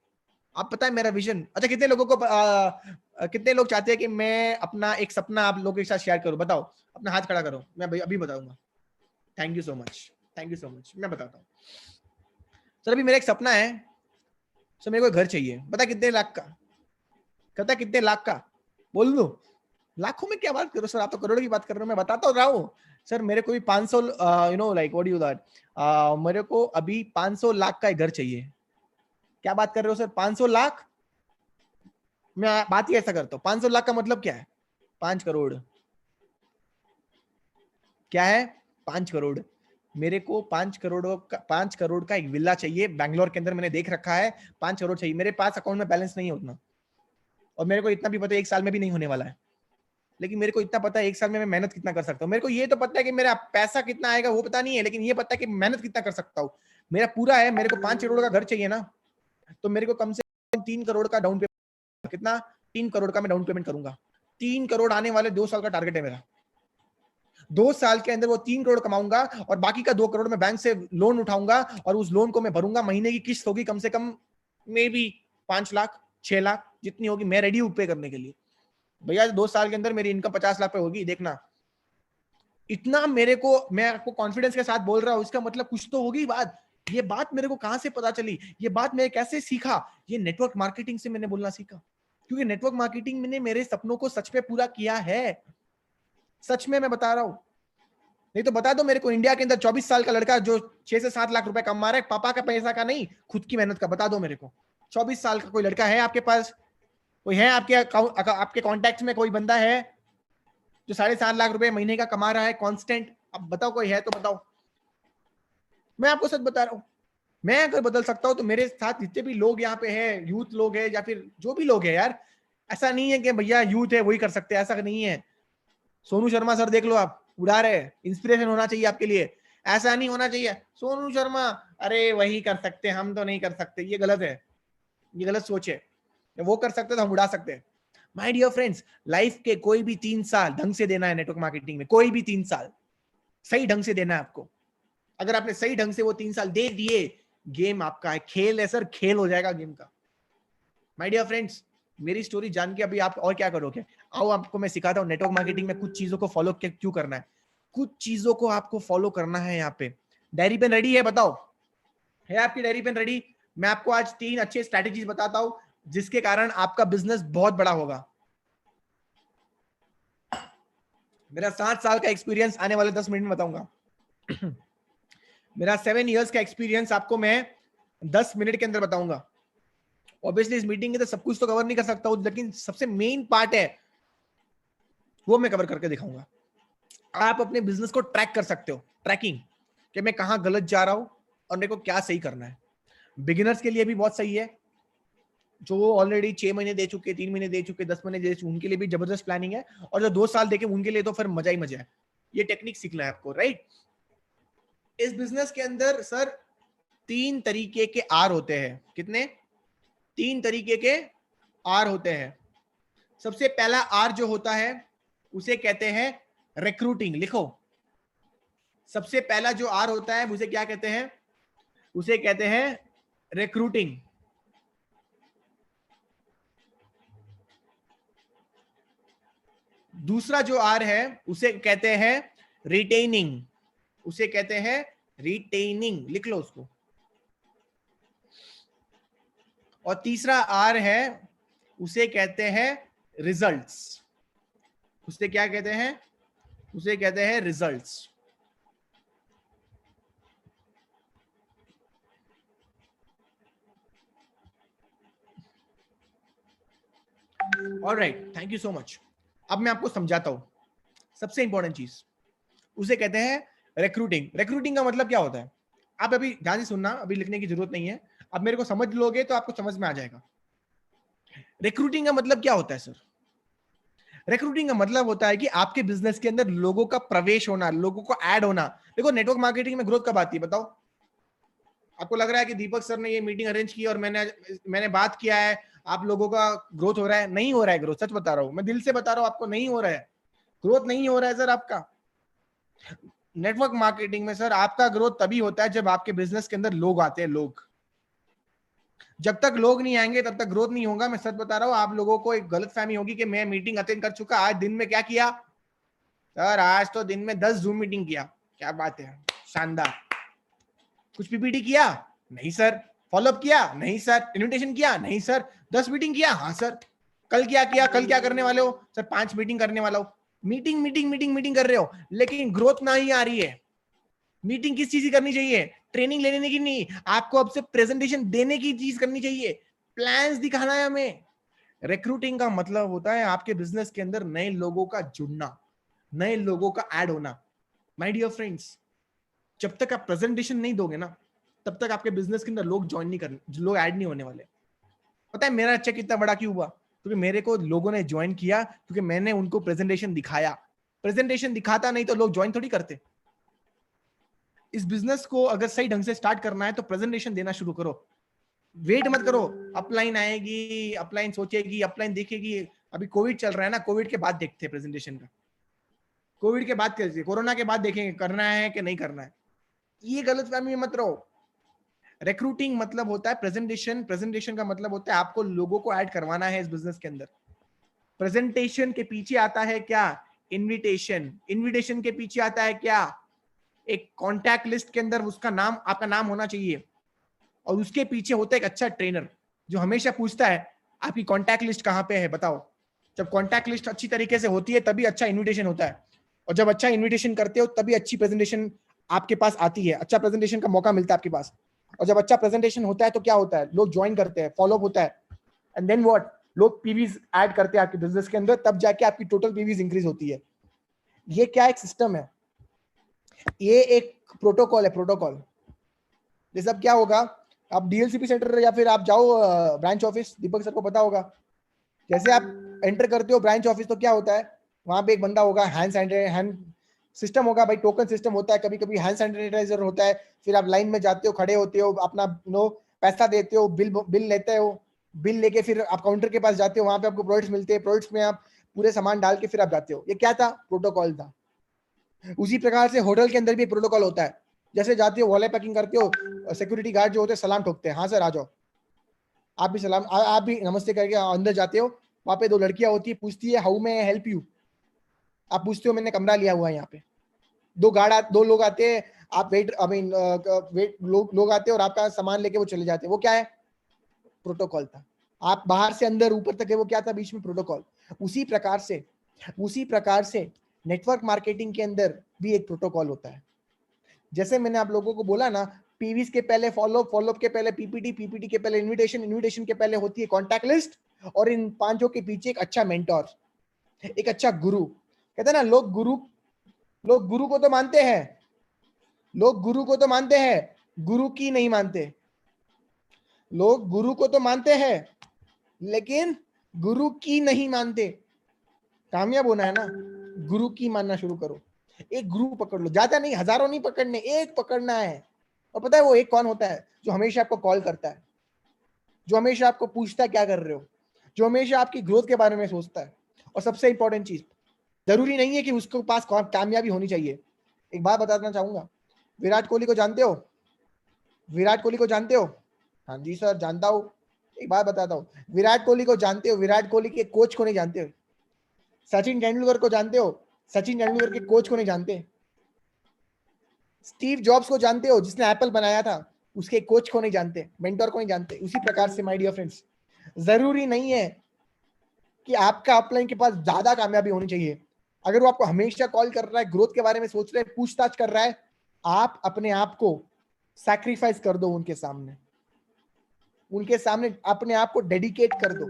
आप पता है मेरा विजन। अच्छा, कितने लोगों को कितने लोग चाहते हैं कि मैं अपना एक सपना आप लोगों के साथ शेयर करूं? बताओ, अपना हाथ खड़ा करो, मैं अभी बताऊंगा। Thank you so much, thank you so much. मैं बताता हूँ सर, अभी मेरा एक सपना है सर, मेरे को घर चाहिए। बता कितने लाख का? कहता कितने लाख का? बोल दो। लाखों में क्या बात करो सर, आप तो करोड़ों की बात कर रहे हो। मैं बताता रहा हूँ सर, मेरे को भी 500 लाइक व्हाट डू दैट, मेरे को अभी 500 लाख का एक घर चाहिए। क्या बात कर रहे हो सर, 500 लाख? मैं बात ही ऐसा करता हूँ, 500 लाख का मतलब क्या है? 5 करोड़। क्या है? 5 करोड़। मेरे को 5 करोड़ का एक विला चाहिए बैंगलोर के अंदर, मैंने देख रखा है। 5 करोड़ चाहिए। मेरे पास अकाउंट में बैलेंस नहीं है उतना, और मेरे को इतना भी पता है 1 साल में भी नहीं होने वाला है। लेकिन मेरे को इतना पता है 1 साल में मैं मेहनत कितना कर सकता हूँ। मेरे को ये तो पता है कि मेरा पैसा कितना आएगा वो पता नहीं है, लेकिन ये पता है कि मेहनत कितना कर सकता हूँ। मेरा पूरा है, मेरे को 5 करोड़ का घर चाहिए ना, तो मेरे को कम से कम 3 करोड़ का डाउन पेमेंट। कितना? 3 करोड़ का मैं डाउन पेमेंट करूंगा। 3 करोड़ आने वाले 2 साल का टारगेट है मेरा। 2 साल के अंदर वो 3 करोड़ कमाऊंगा, और बाकी का 2 करोड़ मैं बैंक से लोन उठाऊंगा, और उस लोन को मैं भरूंगा। महीने की किस्त होगी कम से कम मे बी 5 लाख 6 लाख जितनी होगी, मैं रेडी हूं पे करने के लिए। भैया 2 साल के अंदर मेरी इनकम 50 लाख पे होगी, देखना। इतना मेरे को, मैं आपको कॉन्फिडेंस के साथ बोल रहा हूं, इसका मतलब कुछ तो होगी बात। ये बात मेरे को कहां से पता चली? ये बात मैं कैसे सीखा? ये नेटवर्क मार्केटिंग से मैंने बोलना सीखा, क्योंकि नेटवर्क मार्केटिंग ने मेरे सपनों को सच में पूरा किया है। सच में मैं बता रहा हूं। नहीं तो बता दो मेरे को, इंडिया के अंदर 24 साल का लड़का जो 6 से 7 लाख रुपए कमा रहा है, पापा का पैसा का नहीं, खुद की मेहनत का, बता दो मेरे को। 24 साल का कोई लड़का है आपके पास? कोई है आपके कॉन्टेक्ट में? कोई बंदा है जो 7.5 लाख रुपए महीने का कमा रहा है कांस्टेंट? अब बताओ, कोई है तो बताओ। मैं आपको सच बता रहा हूं, मैं अगर बदल सकता हूं तो मेरे साथ जितने भी लोग यहाँ पे हैं, यूथ लोग हैं या फिर जो भी लोग हैं यार, ऐसा नहीं है कि भैया यूथ है वही कर सकते हैं, ऐसा नहीं है। सोनू शर्मा सर देख लो, आप उड़ा रहे, इंस्पिरेशन होना चाहिए आपके लिए। ऐसा नहीं होना चाहिए सोनू शर्मा, अरे वही कर सकते, हम तो नहीं कर सकते। ये गलत है, ये गलत सोच है। वो कर सकते तो हम उड़ा सकते हैं। माय डियर फ्रेंड्स, लाइफ के कोई भी 3 साल ढंग से देना है नेटवर्क मार्केटिंग में, कोई भी 3 साल सही ढंग से देना है आपको। अगर आपने सही ढंग से वो 3 साल दे दिए, गेम आपका है। खेल है सर, खेल हो जाएगा गेम का। माय डियर फ्रेंड्स, मेरी स्टोरी जान के अभी आप और क्या करोगे? आओ आपको मैं सिखाता हूँ नेटवर्क मार्केटिंग में कुछ चीजों को फॉलो क्यों करना है। कुछ चीजों को आपको फॉलो करना है। यहाँ पे डायरी पेन रेडी है? बताओ, है आपकी डायरी पेन रेडी? मैं आपको आज 3 अच्छे स्ट्रैटेजीज बताता हूं जिसके कारण आपका बिजनेस बहुत बड़ा होगा। मेरा 7 साल का एक्सपीरियंस आने वाले 10 मिनट में बताऊंगा। मेरा 7 इयर्स का एक्सपीरियंस आपको मैं 10 मिनट के अंदर बताऊंगा। ऑब्वियसली इस मीटिंग में तो सब कुछ तो कवर नहीं कर सकता हूं, लेकिन सबसे मेन पार्ट है वो मैं कवर करके दिखाऊंगा। आप अपने बिजनेस को ट्रैक कर सकते हो, ट्रैकिंग, कि मैं कहां गलत जा रहा हूं और मेरे को क्या सही करना है। बिगिनर्स के लिए भी बहुत सही है, जो ऑलरेडी 6 महीने दे चुके, 3 महीने दे चुके, 10 महीने दे चुके, उनके लिए भी जबरदस्त प्लानिंग है, और जो 2 साल देखे उनके लिए तो फिर मजा ही मजा है। ये टेक्निक सीखना है आपको, राइट। इस बिजनेस के अंदर सर 3 तरीके के आर होते हैं। कितने? 3 तरीके के आर होते हैं। सबसे पहला आर जो होता है उसे कहते हैं रिक्रूटिंग। लिखो, सबसे पहला जो आर होता है उसे क्या कहते हैं? उसे कहते हैं रिक्रूटिंग। दूसरा जो आर है उसे कहते हैं रिटेनिंग। उसे कहते हैं रिटेनिंग, लिख लो उसको। और तीसरा आर है उसे कहते हैं रिजल्ट्स। उसे क्या कहते हैं? उसे कहते हैं results. Alright, thank you so much. अब मैं आपको समझाता हूं सबसे इंपॉर्टेंट चीज, उसे कहते हैं रिक्रूटिंग। रिक्रूटिंग का मतलब क्या होता है? आप अभी ध्यान से सुनना, अभी लिखने की जरूरत नहीं है, अब मेरे को समझ लोगे तो आपको समझ में आ जाएगा। रिक्रूटिंग का मतलब क्या होता है सर? रिक्रूटिंग का मतलब होता है कि आपके बिजनेस के अंदर लोगों का प्रवेश होना, लोगों को ऐड होना। देखो, नेटवर्क मार्केटिंग में ग्रोथ कब आती है बताओ? आपको लग रहा है कि दीपक सर ने ये मीटिंग अरेंज की और मैंने बात किया है, आप लोगों का ग्रोथ हो रहा है? नहीं हो रहा है ग्रोथ, सच बता रहा हूं, मैं दिल से बता रहा हूं आपको, नहीं हो रहा है ग्रोथ, नहीं हो रहा है सर आपका। नेटवर्क मार्केटिंग में सर आपका ग्रोथ तभी होता है जब आपके बिजनेस के अंदर लोग आते हैं। लोग, जब तक लोग नहीं आएंगे तब तक ग्रोथ नहीं होगा। मैं सच बता रहा हूं, आप लोगों को एक गलतफहमी होगी कि मैं मीटिंग अटेंड कर चुका, आज दिन में क्या किया सर? आज तो दिन में 10 जूम मीटिंग किया। क्या बात है, शानदार। कुछ पीपीटी किया? नहीं सर। फॉलोअप किया? नहीं सर। इन्विटेशन किया? नहीं सर। 10 मीटिंग किया? हाँ सर। कल क्या किया? कल क्या करने वाले हो सर? 5 मीटिंग करने वाला हो। मीटिंग मीटिंग मीटिंग मीटिंग कर रहे हो, लेकिन ग्रोथ नहीं आ रही है। मीटिंग किस चीज की करनी चाहिए? ट्रेनिंग लेने की नहीं, आपको अब से प्रेजेंटेशन देने की चीज करनी चाहिए, प्लान्स दिखाना है हमें। रिक्रूटिंग का मतलब होता है आपके बिजनेस के अंदर नए लोगों का जुड़ना, नए लोगों का ऐड होना। माय डियर फ्रेंड्स, जब तक आप प्रेजेंटेशन नहीं दोगे ना, तब तक आपके बिजनेस के अंदर लोग ज्वाइन नहीं करने, लोग ऐड नहीं होने वाले। पता है मेरा चेक कितना बड़ा क्यों हुआ? क्योंकि मेरे को लोगों ने ज्वाइन किया, क्योंकि मैंने उनको प्रेजेंटेशन दिखाया। प्रेजेंटेशन दिखाता नहीं तो लोग ज्वाइन थोड़ी करते। इस बिजनेस को अगर सही ढंग से स्टार्ट करना है तो प्रेजेंटेशन देना शुरू करो। वेट मत करो, अपलाइन आएगी, अपलाइन सोचेगी, अपलाइन देखेगी। अभी कोविड चल रहा है ना, कोविड के बाद देखते हैं प्रेजेंटेशन का। कोविड के बाद कैसे, कोरोना के बाद देखेंगे करना है कि नहीं करना है। ये गलतफहमी में मत रहो। रिक्रूटिंग मतलब होता है प्रेजेंटेशन, प्रेजेंटेशन का मतलब होता है आपको लोगों को ऐड करवाना है इस बिजनेस के अंदर। प्रेजेंटेशन के पीछे आता है क्या? इनविटेशन। इनविटेशन के पीछे आता है क्या? एक कॉन्टैक्ट लिस्ट के अंदर उसका नाम, आपका नाम होना चाहिए, और उसके पीछे होता है एक अच्छा ट्रेनर जो हमेशा पूछता है आपकी कॉन्टैक्ट लिस्ट कहाँ पे है बताओ। जब कॉन्टैक्ट लिस्ट अच्छी तरीके से होती है तभी अच्छा इन्विटेशन होता है, और जब अच्छा इन्विटेशन करते हो तभी अच्छी प्रेजेंटेशन आपके पास आती है, अच्छा प्रेजेंटेशन का मौका मिलता है आपके पास। और जब अच्छा प्रेजेंटेशन होता है तो क्या होता है? लोग ज्वाइन करते हैं, फॉलोअप होता है, एंड देन व्हाट? लोग पीवीज ऐड करते हैं आपके बिजनेस के अंदर, तब जाके आपकी टोटल पीवीज इंक्रीज होती है। ये क्या एक सिस्टम है, ये एक प्रोटोकॉल है, प्रोटोकॉल। जैसे अब क्या होगा, आप डीएलसीपी सेंटर या फिर आप जाओ ब्रांच ऑफिस, दीपक सर को पता होगा, जैसे आप एंटर करते हो ब्रांच ऑफिस तो क्या होता है, वहां पे एक बंदा होगा, हैंड सिस्टम होगा भाई, टोकन सिस्टम होता है, कभी कभी हैंड सैनिटाइजर होता है, फिर आप लाइन में जाते हो, खड़े होते हो, अपना पैसा देते हो, बिल लेते हो, बिल लेके फिर आप काउंटर के पास जाते हो, वहां पे आपको प्रोडक्ट्स मिलते हैं, प्रोडक्ट्स में आप पूरे सामान डाल के फिर आप जाते हो। ये क्या था? प्रोटोकॉल था। उसी प्रकार से होटल के अंदर भी प्रोटोकॉल होता है। जैसे जाते हो, वॉलेट पैकिंग करते हो, सिक्योरिटी गार्ड जो होते हैं सलाम ठोकते हैं, हाँ सर आ जाओ, आप भी सलाम, आप भी नमस्ते करके अंदर जाते हो। वहां पे 2 लड़कियां होती है, पूछती है how may I help you, आप पूछते हो मैंने कमरा लिया हुआ है यहाँ पे। 2 लोग आते हैं, आप वेट आई मीन वेट लोग आते हैं और आपका सामान लेके वो चले जाते हैं। वो क्या है? प्रोटोकॉल था। आप बाहर से अंदर ऊपर तक है, वो क्या था? बीच में प्रोटोकॉल। उसी प्रकार से नेटवर्क मार्केटिंग के अंदर भी एक प्रोटोकॉल होता है। जैसे मैंने आप लोगों को बोला ना, पीवीज के पहले फॉलोअप, फॉलोअप के पहले पीपीटी, पीपीटी के पहले इन्विटेशन, इन्विटेशन के पहले होती है कॉन्टैक्ट लिस्ट, और इन 5 के पीछे एक अच्छा मेंटोर, एक अच्छा गुरु। कहते हैं ना, लोग गुरु को तो मानते हैं, लोग गुरु को तो मानते हैं, गुरु की नहीं मानते। लोग गुरु को तो मानते हैं, लेकिन गुरु की नहीं मानते। कामयाब होना है ना, गुरु की मानना शुरू करो। एक गुरु पकड़ लो, ज्यादा नहीं, हजारों नहीं पकड़ने, एक पकड़ना है। और पता है वो एक कौन होता है? जो हमेशा आपको कॉल करता है, जो हमेशा आपको पूछता है क्या कर रहे हो, जो हमेशा आपकी ग्रोथ के बारे में सोचता है। और सबसे इंपॉर्टेंट चीज, जरूरी नहीं है कि उसके पास कामयाबी होनी चाहिए। एक बात बताना चाहूंगा, विराट कोहली को जानते हो? विराट कोहली को जानते हो? हाँ जी सर जानता हूँ। एक बात बताता हूँ, विराट कोहली को जानते हो? विराट कोहली के कोच को नहीं जानते हो? सचिन तेंदुलकर को जानते हो? सचिन तेंदुलकर के कोच को नहीं जानते? स्टीव जॉब्स को जानते हो, जिसने एप्पल बनाया था? उसके कोच को नहीं जानते, मेंटर को नहीं जानते। उसी प्रकार से माय डियर फ्रेंड्स, जरूरी नहीं है कि आपका अपलाइन के पास ज्यादा कामयाबी होनी चाहिए। अगर वो आपको हमेशा कॉल कर रहा है, ग्रोथ के बारे में सोच रहा है, पूछताछ कर रहा है, आप अपने आप को सैक्रिफाइस कर दो उनके सामने। उनके सामने अपने आप को डेडिकेट कर दो,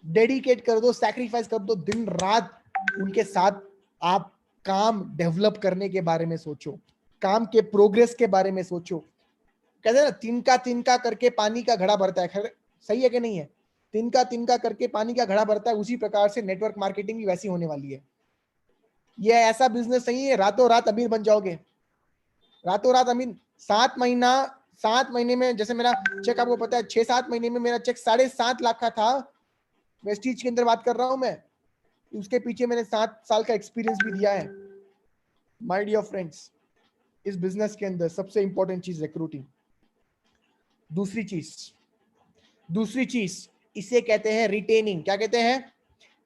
डेडिकेट कर दो, सैक्रिफाइस कर दो। दिन रात उनके साथ आप काम डेवलप करने के बारे में सोचो, काम के प्रोग्रेस के बारे में सोचो। कहते हैं ना, तिनका तिनका करके पानी का घड़ा भरता है। सही है कि नहीं है? तिनका तिनका करके पानी का घड़ा भरता है। उसी प्रकार से नेटवर्क मार्केटिंग भी वैसी होने वाली है। ये ऐसा बिजनेस नहीं है रातों रात अमीर बन जाओगे, रातों रात अमीर। 7 महीने में, जैसे मेरा चेक आपको पता है, 6-7 महीने में मेरा चेक 7.5 लाख का था। वेस्टीज के अंदर बात कर रहा हूं मैं। उसके पीछे मैंने 7 साल का एक्सपीरियंस भी दिया है। माय डियर फ्रेंड्स, इस बिजनेस के अंदर सबसे इंपॉर्टेंट चीज रिक्रूटिंग। दूसरी चीज इसे कहते हैं रिटेनिंग। क्या कहते हैं?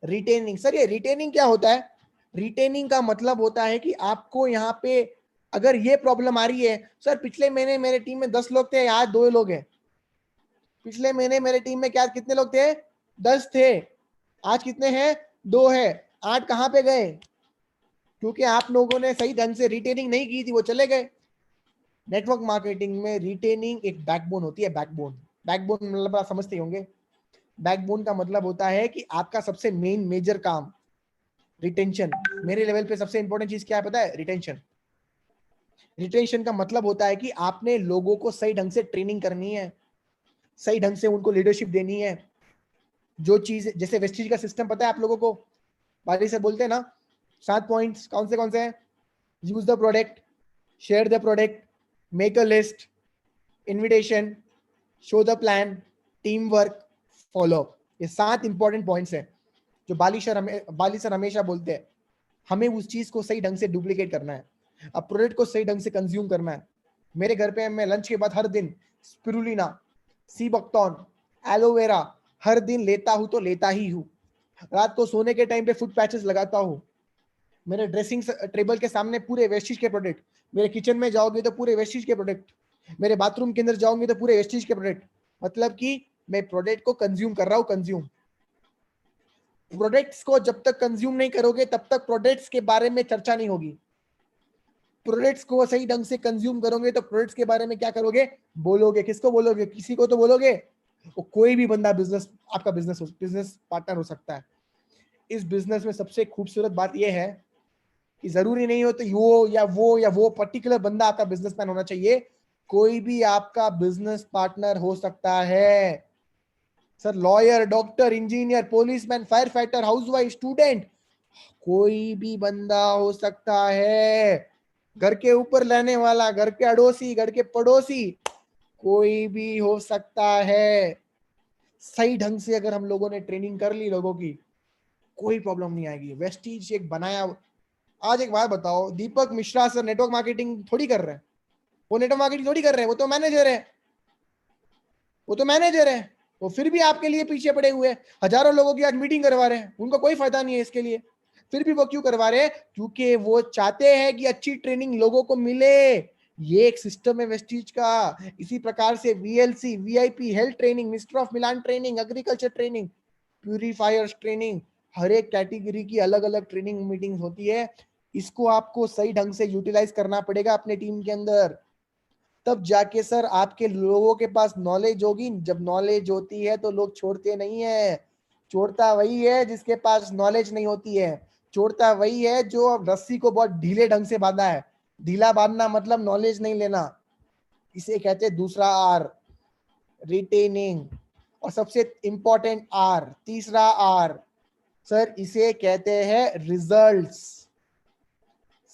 रिटेनिंग। सर ये रिटेनिंग क्या होता है? रिटेनिंग का मतलब होता है कि आपको यहाँ पे अगर ये प्रॉब्लम आ रही है, सर पिछले महीने मेरे टीम में 10 लोग थे, आज 2 लोग हैं। पिछले महीने मेरे टीम में क्या कितने लोग थे? 10 थे, आज कितने हैं? 2 है। 8 कहाँ पे गए? क्योंकि आप लोगों ने सही ढंग से रिटेनिंग नहीं की थी, वो चले गए। नेटवर्क मार्केटिंग में रिटेनिंग एक बैकबोन होती है। बैकबोन, बैकबोन मतलब आप समझते होंगे। बैकबोन का मतलब होता है कि आपका सबसे मेन मेजर काम रिटेंशन। मेरे लेवल पे सबसे इंपॉर्टेंट चीज क्या है पता है? रिटेंशन। रिटेंशन का मतलब होता है कि आपने लोगों को सही ढंग से ट्रेनिंग करनी है, सही ढंग से उनको लीडरशिप देनी है। जो चीज, जैसे वेस्टीज का सिस्टम पता है आप लोगों को? बाली सर बोलते हैं ना 7 पॉइंट्स, कौन से हैं? Use the product, share the product, make a list, invitation, show the plan, team work, follow. ये 7 इंपॉर्टेंट पॉइंट्स हैं जो बाली सर हमेशा बोलते हैं। हमें उस चीज को सही ढंग से डुप्लीकेट करना है, अब प्रोडक्ट को सही ढंग से कंज्यूम करना है। मेरे घर पे मैं लंच के बाद हर दिन स्पिरुलिना, सी बक्टॉन, एलोवेरा हर दिन लेता हूं तो लेता ही हूं। रात को सोने के टाइम पे फुट पैचेस लगाता हूं। मेरे ड्रेसिंग टेबल के सामने पूरे वेस्टीज के प्रोडक्ट। मेरे किचन में जाओगे तो पूरे वेस्टीज के प्रोडक्ट। मेरे बाथरूम के अंदर जाओगे तो पूरे वेस्टीज के प्रोडक्ट। मतलब कि मैं प्रोडक्ट को कंज्यूम कर रहा हूं। कंज्यूम प्रोडक्ट्स को जब तक कंज्यूम नहीं करोगे तब तक प्रोडक्ट्स के बारे में चर्चा नहीं होगी। प्रोडक्ट्स को सही ढंग से कंज्यूम करोगे तो प्रोडक्ट्स के बारे में क्या करोगे? बोलोगे। किसको बोलोगे? किसी को तो बोलोगे। वो कोई भी बंदा आपका बिजनेस पार्टनर हो सकता है। इस बिजनेस में सबसे खूबसूरत बात यह है कि जरूरी नहीं हो तो वो पर्टिकुलर बंदा आपका बिजनेसमैन होना चाहिए। कोई भी आपका बिजनेस पार्टनर हो सकता है। Sir lawyer, doctor, engineer, policeman, fire fighter, housewife, student, कोई भी बंदा हो सकता है। घर के ऊपर रहने वाला, घर के अड़ोसी, घर के पड़ोसी, कोई भी हो सकता है। सही ढंग से अगर हम लोगों ने ट्रेनिंग कर ली लोगों की, कोई प्रॉब्लम नहीं आएगी। वेस्टीज एक बनाया। आज एक बात बताओ, दीपक मिश्रा सर नेटवर्क मार्केटिंग थोड़ी कर रहे हैं। वो नेटवर्क मार्केटिंग थोड़ी कर रहे हैं, वो तो मैनेजर है। वो फिर भी आपके लिए पीछे पड़े हुए हैं। हजारों लोगों की आज मीटिंग करवा रहे हैं, उनको कोई फायदा नहीं है इसके लिए। फिर भी वो क्यों करवा रहे हैं? क्योंकि वो चाहते हैं कि अच्छी ट्रेनिंग लोगों को मिले। ये एक सिस्टम है वेस्टीज का। इसी प्रकार से VLC, VIP, health training, mister of मिलान training, agriculture training, purifiers training, हर एक कैटेगरी की अलग अलग ट्रेनिंग मीटिंग होती है। इसको आपको सही ढंग से यूटिलाइज करना पड़ेगा अपने टीम के अंदर। तब जाके सर आपके लोगों के पास नॉलेज होगी। जब नॉलेज होती है तो लोग छोड़ते नहीं है। छोड़ता वही है जिसके पास नॉलेज नहीं होती है। छोड़ता वही है जो रस्सी को बहुत ढीले ढंग से बांधा है। ढीला बांधना मतलब नॉलेज नहीं लेना। इसे कहते हैं दूसरा आर, रिटेनिंग। और सबसे इंपॉर्टेंट आर, तीसरा आर सर, इसे कहते हैं रिजल्ट्स।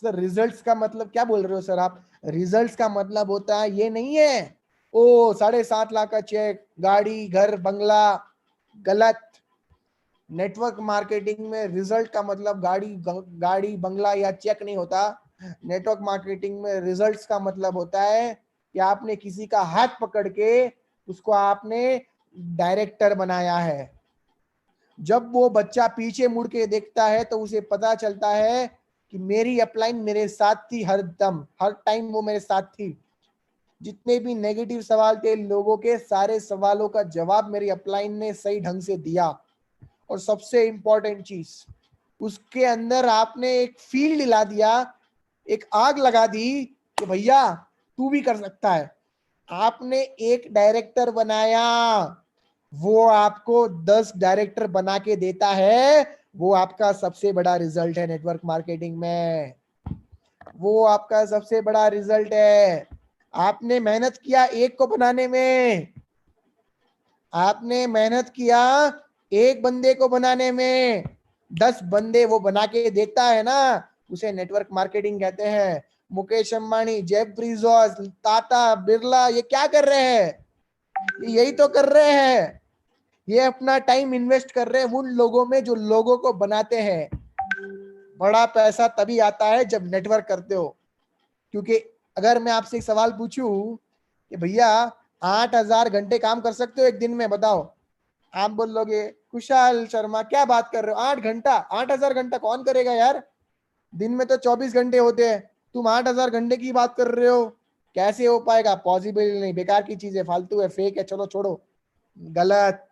सर रिजल्ट्स का मतलब क्या बोल रहे हो सर आप? रिजल्ट्स का मतलब होता है ये नहीं है ओ 7.5 लाख का चेक, गाड़ी, घर, बंगला। गलत। नेटवर्क मार्केटिंग में रिजल्ट का मतलब गाड़ी बंगला या चेक नहीं होता। नेटवर्क मार्केटिंग में रिजल्ट्स का मतलब होता है कि आपने किसी का हाथ पकड़ के उसको आपने डायरेक्टर बनाया है। जब वो बच्चा पीछे मुड़ के देखता है तो उसे पता चलता है कि मेरी अपलाइन मेरे साथ थी, हर दम हर टाइम वो मेरे साथ थी। जितने भी नेगेटिव सवाल थे लोगों के, सारे सवालों का जवाब मेरी अपलाइन ने सही ढंग से दिया। और सबसे इंपॉर्टेंट चीज, उसके अंदर आपने एक फील्ड ला दिया, एक आग लगा दी कि भैया तू भी कर सकता है। आपने एक डायरेक्टर बनाया, वो आपको 10 डायरेक्टर बना के देता है। वो आपका सबसे बड़ा रिजल्ट है नेटवर्क मार्केटिंग में। वो आपका सबसे बड़ा रिजल्ट है। आपने मेहनत किया एक को बनाने में, आपने मेहनत किया एक बंदे को बनाने में, 10 बंदे वो बना के देता है ना, उसे नेटवर्क मार्केटिंग कहते हैं। मुकेश अंबानी, जेफ ब्रिजोस, टाटा, बिरला, ये क्या कर रहे हैं? यही तो कर रहे हैं। ये अपना टाइम इन्वेस्ट कर रहे हैं उन लोगों में जो लोगों को बनाते हैं। बड़ा पैसा तभी आता है जब नेटवर्क करते हो। क्योंकि अगर मैं आपसे एक सवाल पूछूं कि भैया 8,000 घंटे काम कर सकते हो एक दिन में, बताओ? आप बोलोगे कुशाल शर्मा क्या बात कर रहे हो, 8 घंटा? 8,000 घंटा कौन करेगा यार? दिन में तो 24 घंटे होते हैं, तुम 8,000 घंटे की बात कर रहे हो? कैसे हो पाएगा? पॉसिबल नहीं, बेकार की चीज है, फालतू है, फेक है, चलो छोड़ो। गलत।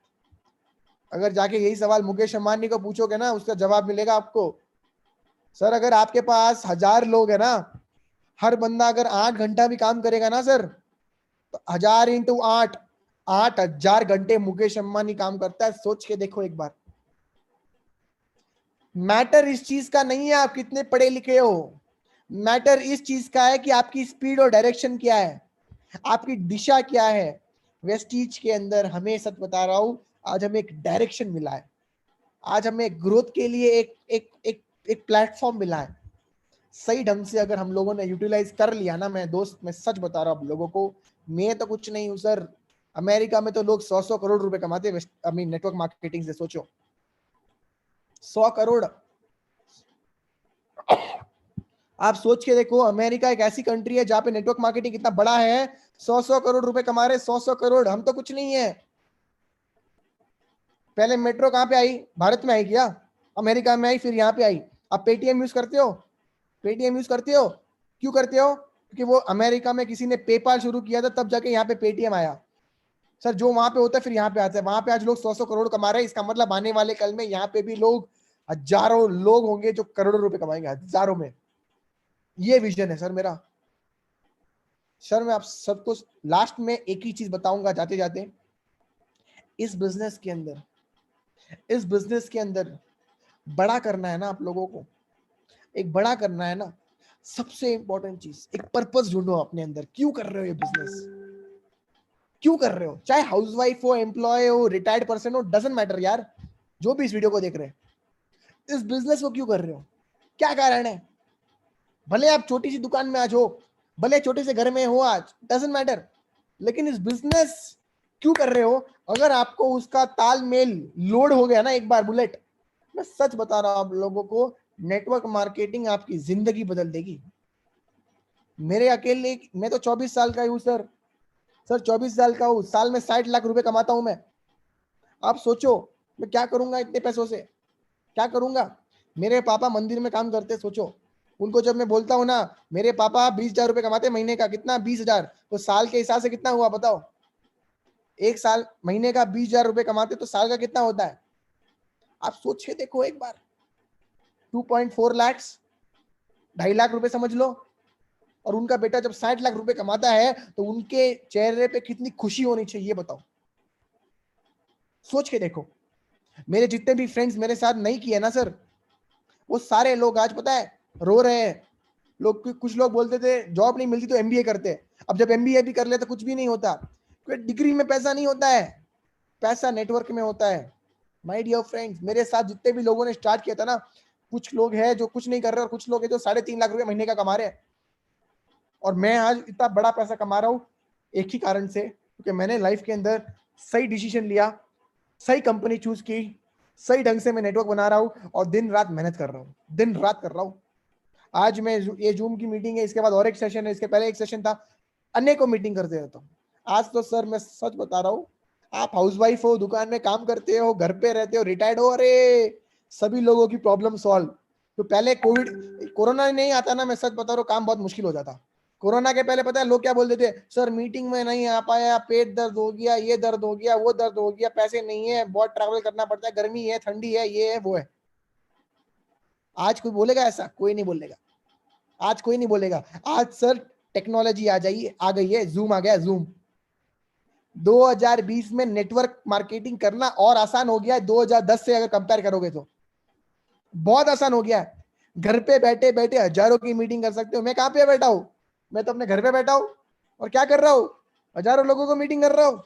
अगर जाके यही सवाल मुकेश अंबानी को पूछोगे ना, उसका जवाब मिलेगा आपको। सर अगर आपके पास 1,000 लोग है ना, हर बंदा अगर 8 घंटा भी काम करेगा ना सर, तो 1,000 × 8, 8,000 घंटे मुकेश अंबानी काम करता है। सोच के देखो एक बार। मैटर इस चीज का नहीं है आप कितने पढ़े लिखे हो, मैटर इस चीज का है कि आपकी स्पीड और डायरेक्शन क्या है, आपकी दिशा क्या है। वेस्टीज के अंदर हमें सच बता रहा हूं, आज हमें एक डायरेक्शन मिला है। आज हमें ग्रोथ के लिए एक एक एक एक प्लेटफॉर्म मिला है। सही ढंग से अगर हम लोगों ने यूटिलाइज कर लिया ना, मैं दोस्त मैं सच बता रहा हूं आप लोगों को, मैं तो कुछ नहीं हूं सर। अमेरिका में तो लोग 100-100 करोड़ रुपए कमाते हैं नेटवर्क मार्केटिंग से। सोचो 100 करोड़। आप सोच के देखो, अमेरिका एक ऐसी कंट्री है जहां पे नेटवर्क मार्केटिंग कितना बड़ा है, 100-100 करोड़ रुपए कमा रहे, 100-100 करोड़। हम तो कुछ नहीं है। पहले मेट्रो कहां पे आई? भारत में आई क्या? अमेरिका में आई, फिर यहाँ पे आई। आप पेटीएम यूज करते हो? पेटीएम यूज करते हो? क्यों करते हो? क्योंकि वो अमेरिका में किसी ने पेपाल शुरू किया था, तब जाके यहाँ पे पेटीएम आया। सर जो वहां पे होता है फिर यहाँ पे आता है। वहां पे आज लोग 100-100 करोड़ कमा रहे हैं, इसका मतलब आने वाले कल में यहाँ पे भी लोग, हजारों लोग होंगे जो करोड़ों रुपए कमाएंगे, हजारों में। ये विजन है सर मेरा। सर मैं आप सबको लास्ट में एक ही चीज बताऊंगा जाते जाते, इस बिजनेस के अंदर, इस बिजनेस के अंदर बड़ा करना है ना आप लोगों को, एक बड़ा करना है ना, सबसे इंपॉर्टेंट चीज एक पर्पस ढूंढो अपने अंदर। क्यों कर रहे हो ये बिजनेस? क्यों कर रहे हो? चाहे हाउसवाइफ हो, एम्प्लॉय हो, रिटायर्ड पर्सन हो, डजंट मैटर यार, जो भी इस वीडियो को देख रहे हैं, इस बिजनेस को क्यों कर रहे हो? क्या कारण है? भले आप छोटी सी दुकान में आज हो, भले छोटे से घर में हो आज, डजंट मैटर, लेकिन इस बिजनेस क्यों कर रहे हो? अगर आपको उसका तालमेल लोड हो गया ना एक बार बुलेट, मैं सच बता रहा हूं आप लोगों को, नेटवर्क मार्केटिंग आपकी जिंदगी बदल देगी। मेरे अकेले, मैं तो 24 साल का हूँ सर। सर 24 साल का हूँ, साल में 60 लाख रुपए कमाता हूं मैं। आप सोचो मैं क्या करूंगा इतने पैसों से, क्या करूंगा? मेरे पापा मंदिर में काम करते, सोचो उनको जब मैं बोलता हूँ ना, मेरे पापा 20,000 रुपए कमाते महीने का, कितना 20,000, तो साल के हिसाब से कितना हुआ बताओ? एक साल महीने का 20,000 रुपए कमाते तो साल का कितना होता है? आप सोच के देखो एक बार। 2.4 लाख, 2.5 लाख रुपए समझ लो। और उनका बेटा जब 60 लाख रुपए कमाता है तो उनके चेहरे पे कितनी खुशी होनी चाहिए बताओ? सोच के देखो। मेरे जितने भी फ्रेंड्स मेरे साथ नहीं किए ना सर, वो सारे लोग आज पता है रो रहे हैं। लोग, कुछ लोग बोलते थे जॉब नहीं मिलती तो एमबीए करते, अब जब एमबीए भी कर ले तो कुछ भी नहीं होता, क्योंकि डिग्री में पैसा नहीं होता है। पैसा नेटवर्क में होता है। माय डियर फ्रेंड्स, मेरे साथ जितने भी लोगों ने स्टार्ट किया था ना, कुछ लोग हैं जो कुछ नहीं कर रहे और कुछ लोग हैं जो 3.5 लाख रुपए महीने का कमा रहे हैं। और मैं आज इतना बड़ा पैसा कमा रहा हूँ एक ही कारण से, क्योंकि मैंने लाइफ के अंदर सही डिसीजन लिया, सही कंपनी चूज की, सही ढंग से मैं नेटवर्क बना रहा हूँ और दिन रात मेहनत कर रहा हूँ, दिन रात कर रहा हूँ। आज मैं ये जूम की मीटिंग है, इसके बाद और एक सेशन है, इसके पहले एक सेशन था, अनेकों मीटिंग करते रहता हूँ। आज तो सर मैं सच बता रहा हूँ, आप हाउसवाइफ हो, दुकान में काम करते हो, घर पे रहते हो, रिटायर्ड हो, अरे सभी लोगों की प्रॉब्लम सॉल्व। तो पहले कोरोना नहीं आता ना, मैं सच बता रहा हूँ, काम बहुत मुश्किल हो जाता। कोरोना के पहले पता है लोग क्या बोलते थे, सर मीटिंग में नहीं आ पाया, पेट दर्द हो गया, ये दर्द हो गया, वो दर्द हो गया, पैसे नहीं है, बहुत ट्रैवल करना पड़ता है, गर्मी है, ठंडी है, ये है, वो है। आज कोई बोलेगा ऐसा? कोई नहीं बोलेगा। आज कोई नहीं बोलेगा। आज सर टेक्नोलॉजी आ गई है, जूम आ गया, जूम। 2020 में नेटवर्क मार्केटिंग करना और आसान हो गया है 2010 से अगर कंपेयर करोगे तो बहुत आसान हो गया है। घर पे बैठे बैठे हजारों की मीटिंग कर सकते हो। मैं कहां पे बैठा हूं? मैं तो अपने घर पे बैठा हूं और क्या कर रहा हूं? हजारों लोगों को मीटिंग कर रहा हूं।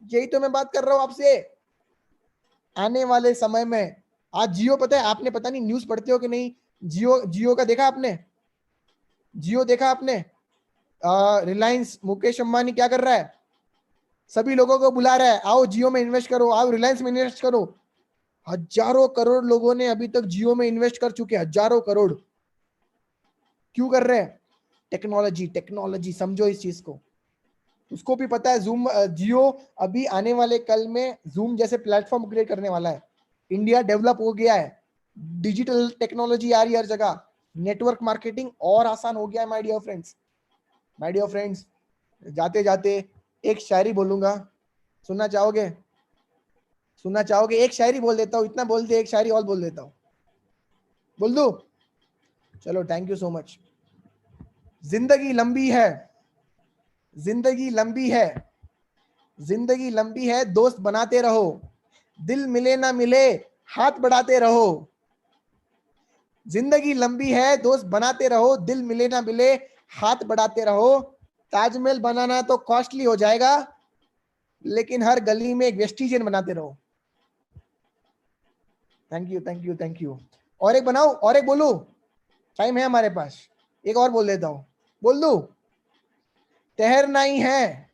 यही तो मैं बात कर रहा हूं आपसे। आने वाले समय में आज जियो, पता है आपने, पता नहीं न्यूज पढ़ते हो कि नहीं, जियो का देखा आपने? जियो देखा आपने? रिलायंस, मुकेश अंबानी क्या कर रहा है? सभी लोगों को बुला रहा है, आओ जियो में इन्वेस्ट करो, आओ रिलायंस में इन्वेस्ट करो। हजारों करोड़ लोगों ने अभी तक जियो में इन्वेस्ट कर चुके हैं, हजारों करोड़। क्यों कर रहे हैं? टेक्नोलॉजी, टेक्नोलॉजी, समझो इस चीज को। उसको भी पता है जूम, जियो अभी आने वाले कल में जूम जैसे प्लेटफॉर्म क्रिएट करने वाला है। इंडिया डेवलप हो गया है, डिजिटल टेक्नोलॉजी आ रही है हर जगह, नेटवर्क मार्केटिंग और आसान हो गया है। My dear friends, my dear friends, जाते जाते एक शायरी बोलूंगा, सुनना चाहोगे? सुनना चाहोगे? एक शायरी बोल देता हूँ, इतना बोल दे, एक शायरी और बोल देता हूँ। बोल दू? चलो, थैंक यू सो मच। जिंदगी लंबी है, जिंदगी लंबी है, जिंदगी लंबी है, दोस्त बनाते रहो, दिल मिले ना मिले हाथ बढ़ाते रहो। जिंदगी लंबी है, दोस्त बनाते रहो, दिल मिले ना मिले हाथ बढ़ाते रहो। ताजमहल बनाना तो कॉस्टली हो जाएगा, लेकिन हर गली में एक वेस्टिजियन बनाते रहो। Thank you, thank you, thank you. और एक बनाओ, और एक बोलू? टाइम है हमारे पास, एक और बोल देता हूं। बोल दू? तैरना ही है,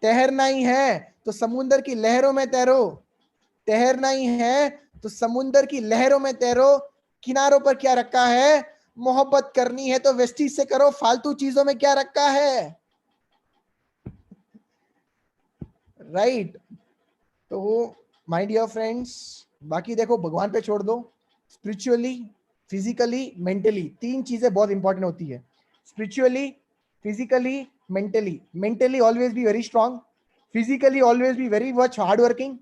तैरना ही है तो समुद्र की लहरों में तैरो, तैरना ही है तो समुद्र की लहरों में तैरो। किनारों पर क्या रखा है? मोहब्बत करनी है तो वेस्टीज से करो, फालतू चीजों में क्या रखा है? राइट। तो माय डियर फ्रेंड्स, बाकी देखो भगवान पे छोड़ दो। स्पिरिचुअली, फिजिकली, मेंटली, तीन चीजें बहुत इंपॉर्टेंट होती है। Spiritually, physically, mentally. Mentally always be very strong, physically always be very much hard working.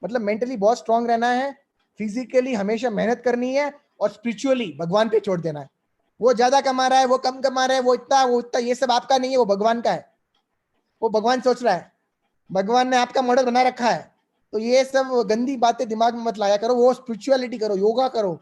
मतलब मेंटली बहुत स्ट्रांग रहना है, फिजिकली हमेशा मेहनत करनी है, और स्पिरिचुअली भगवान पे छोड़ देना है। वो ज्यादा कमा रहा है, वो कम कमा रहा है, वो इतना, ये सब आपका नहीं है, वो भगवान का है। वो भगवान सोच रहा है, भगवान ने आपका मॉडल बना रखा है। तो ये सब गंदी बातें दिमाग में मत लाया करो। वो स्पिरिचुअलिटी करो, योगा करो,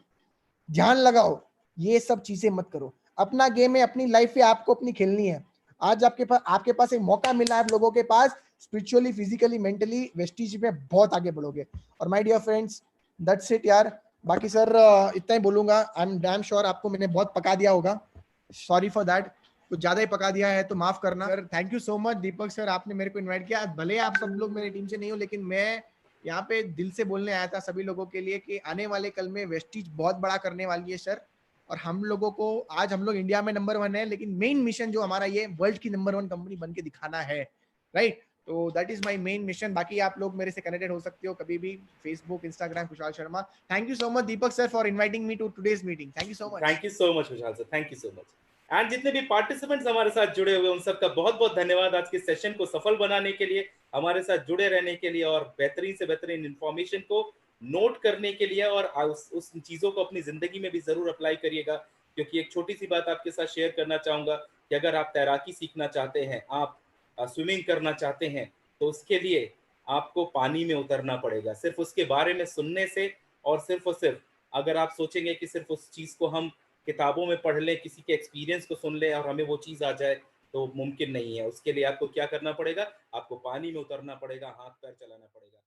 ध्यान लगाओ, ये सब चीजें मत करो। अपना गेम है, अपनी लाइफ है, आपको अपनी खेलनी है। आज आपके पास एक मौका मिला है, आप लोगों के पास। स्पिरिचुअली, फिजिकली, मेंटली, वेस्टीज में बहुत आगे बढ़ोगे। और my dear friends, that's it यार। बाकी सर इतना ही बोलूंगा। आई एम डैम श्योर आपको मैंने बहुत पका दिया होगा, सॉरी फॉर दैट। कुछ ज्यादा ही पका दिया है तो माफ करना sir. Thank you so much Deepak sir, आपने मेरे को इनवाइट किया। भले आप सब लोग मेरी टीम से नहीं हो, लेकिन मैं यहाँ पे दिल से बोलने आया था सभी लोगों के लिए कि आने वाले कल में वेस्टीज बहुत बड़ा करने वाली है सर। और हम लोगों को, आज हम लोग इंडिया में नंबर 1 है, लेकिन मेन मिशन जो हमारा, ये वर्ल्ड की नंबर 1 कंपनी बन के दिखाना है। राइट, तो that is my main mission. बाकी आप लोग मेरे से कनेक्टेड हो सकते हो कभी भी, Facebook, Instagram, Khushhal Sharma. Thank you so much Deepak sir for inviting me to today's meeting. Thank you so much. Thank you so much Khushhal sir, thank you so much. And जितने भी पार्टिसिपेंट्स हमारे साथ जुड़े हुए उन सबका बहुत बहुत धन्यवाद आज के सेशन को सफल बनाने के लिए, हमारे साथ जुड़े रहने के लिए, और बेहतरीन से बेहतरीन इंफॉर्मेशन को नोट करने के लिए। और उस चीज़ों को अपनी ज़िंदगी में भी ज़रूर अप्लाई करिएगा, क्योंकि एक छोटी सी बात आपके साथ शेयर करना चाहूँगा कि अगर आप तैराकी सीखना चाहते हैं, आप स्विमिंग करना चाहते हैं, तो उसके लिए आपको पानी में उतरना पड़ेगा। सिर्फ उसके बारे में सुनने से और सिर्फ अगर आप सोचेंगे कि सिर्फ उस चीज़ को हम किताबों में पढ़ लें, किसी के एक्सपीरियंस को सुन लें और हमें वो चीज़ आ जाए, तो मुमकिन नहीं है। उसके लिए आपको क्या करना पड़ेगा? आपको पानी में उतरना पड़ेगा, हाथ पैर चलाना पड़ेगा।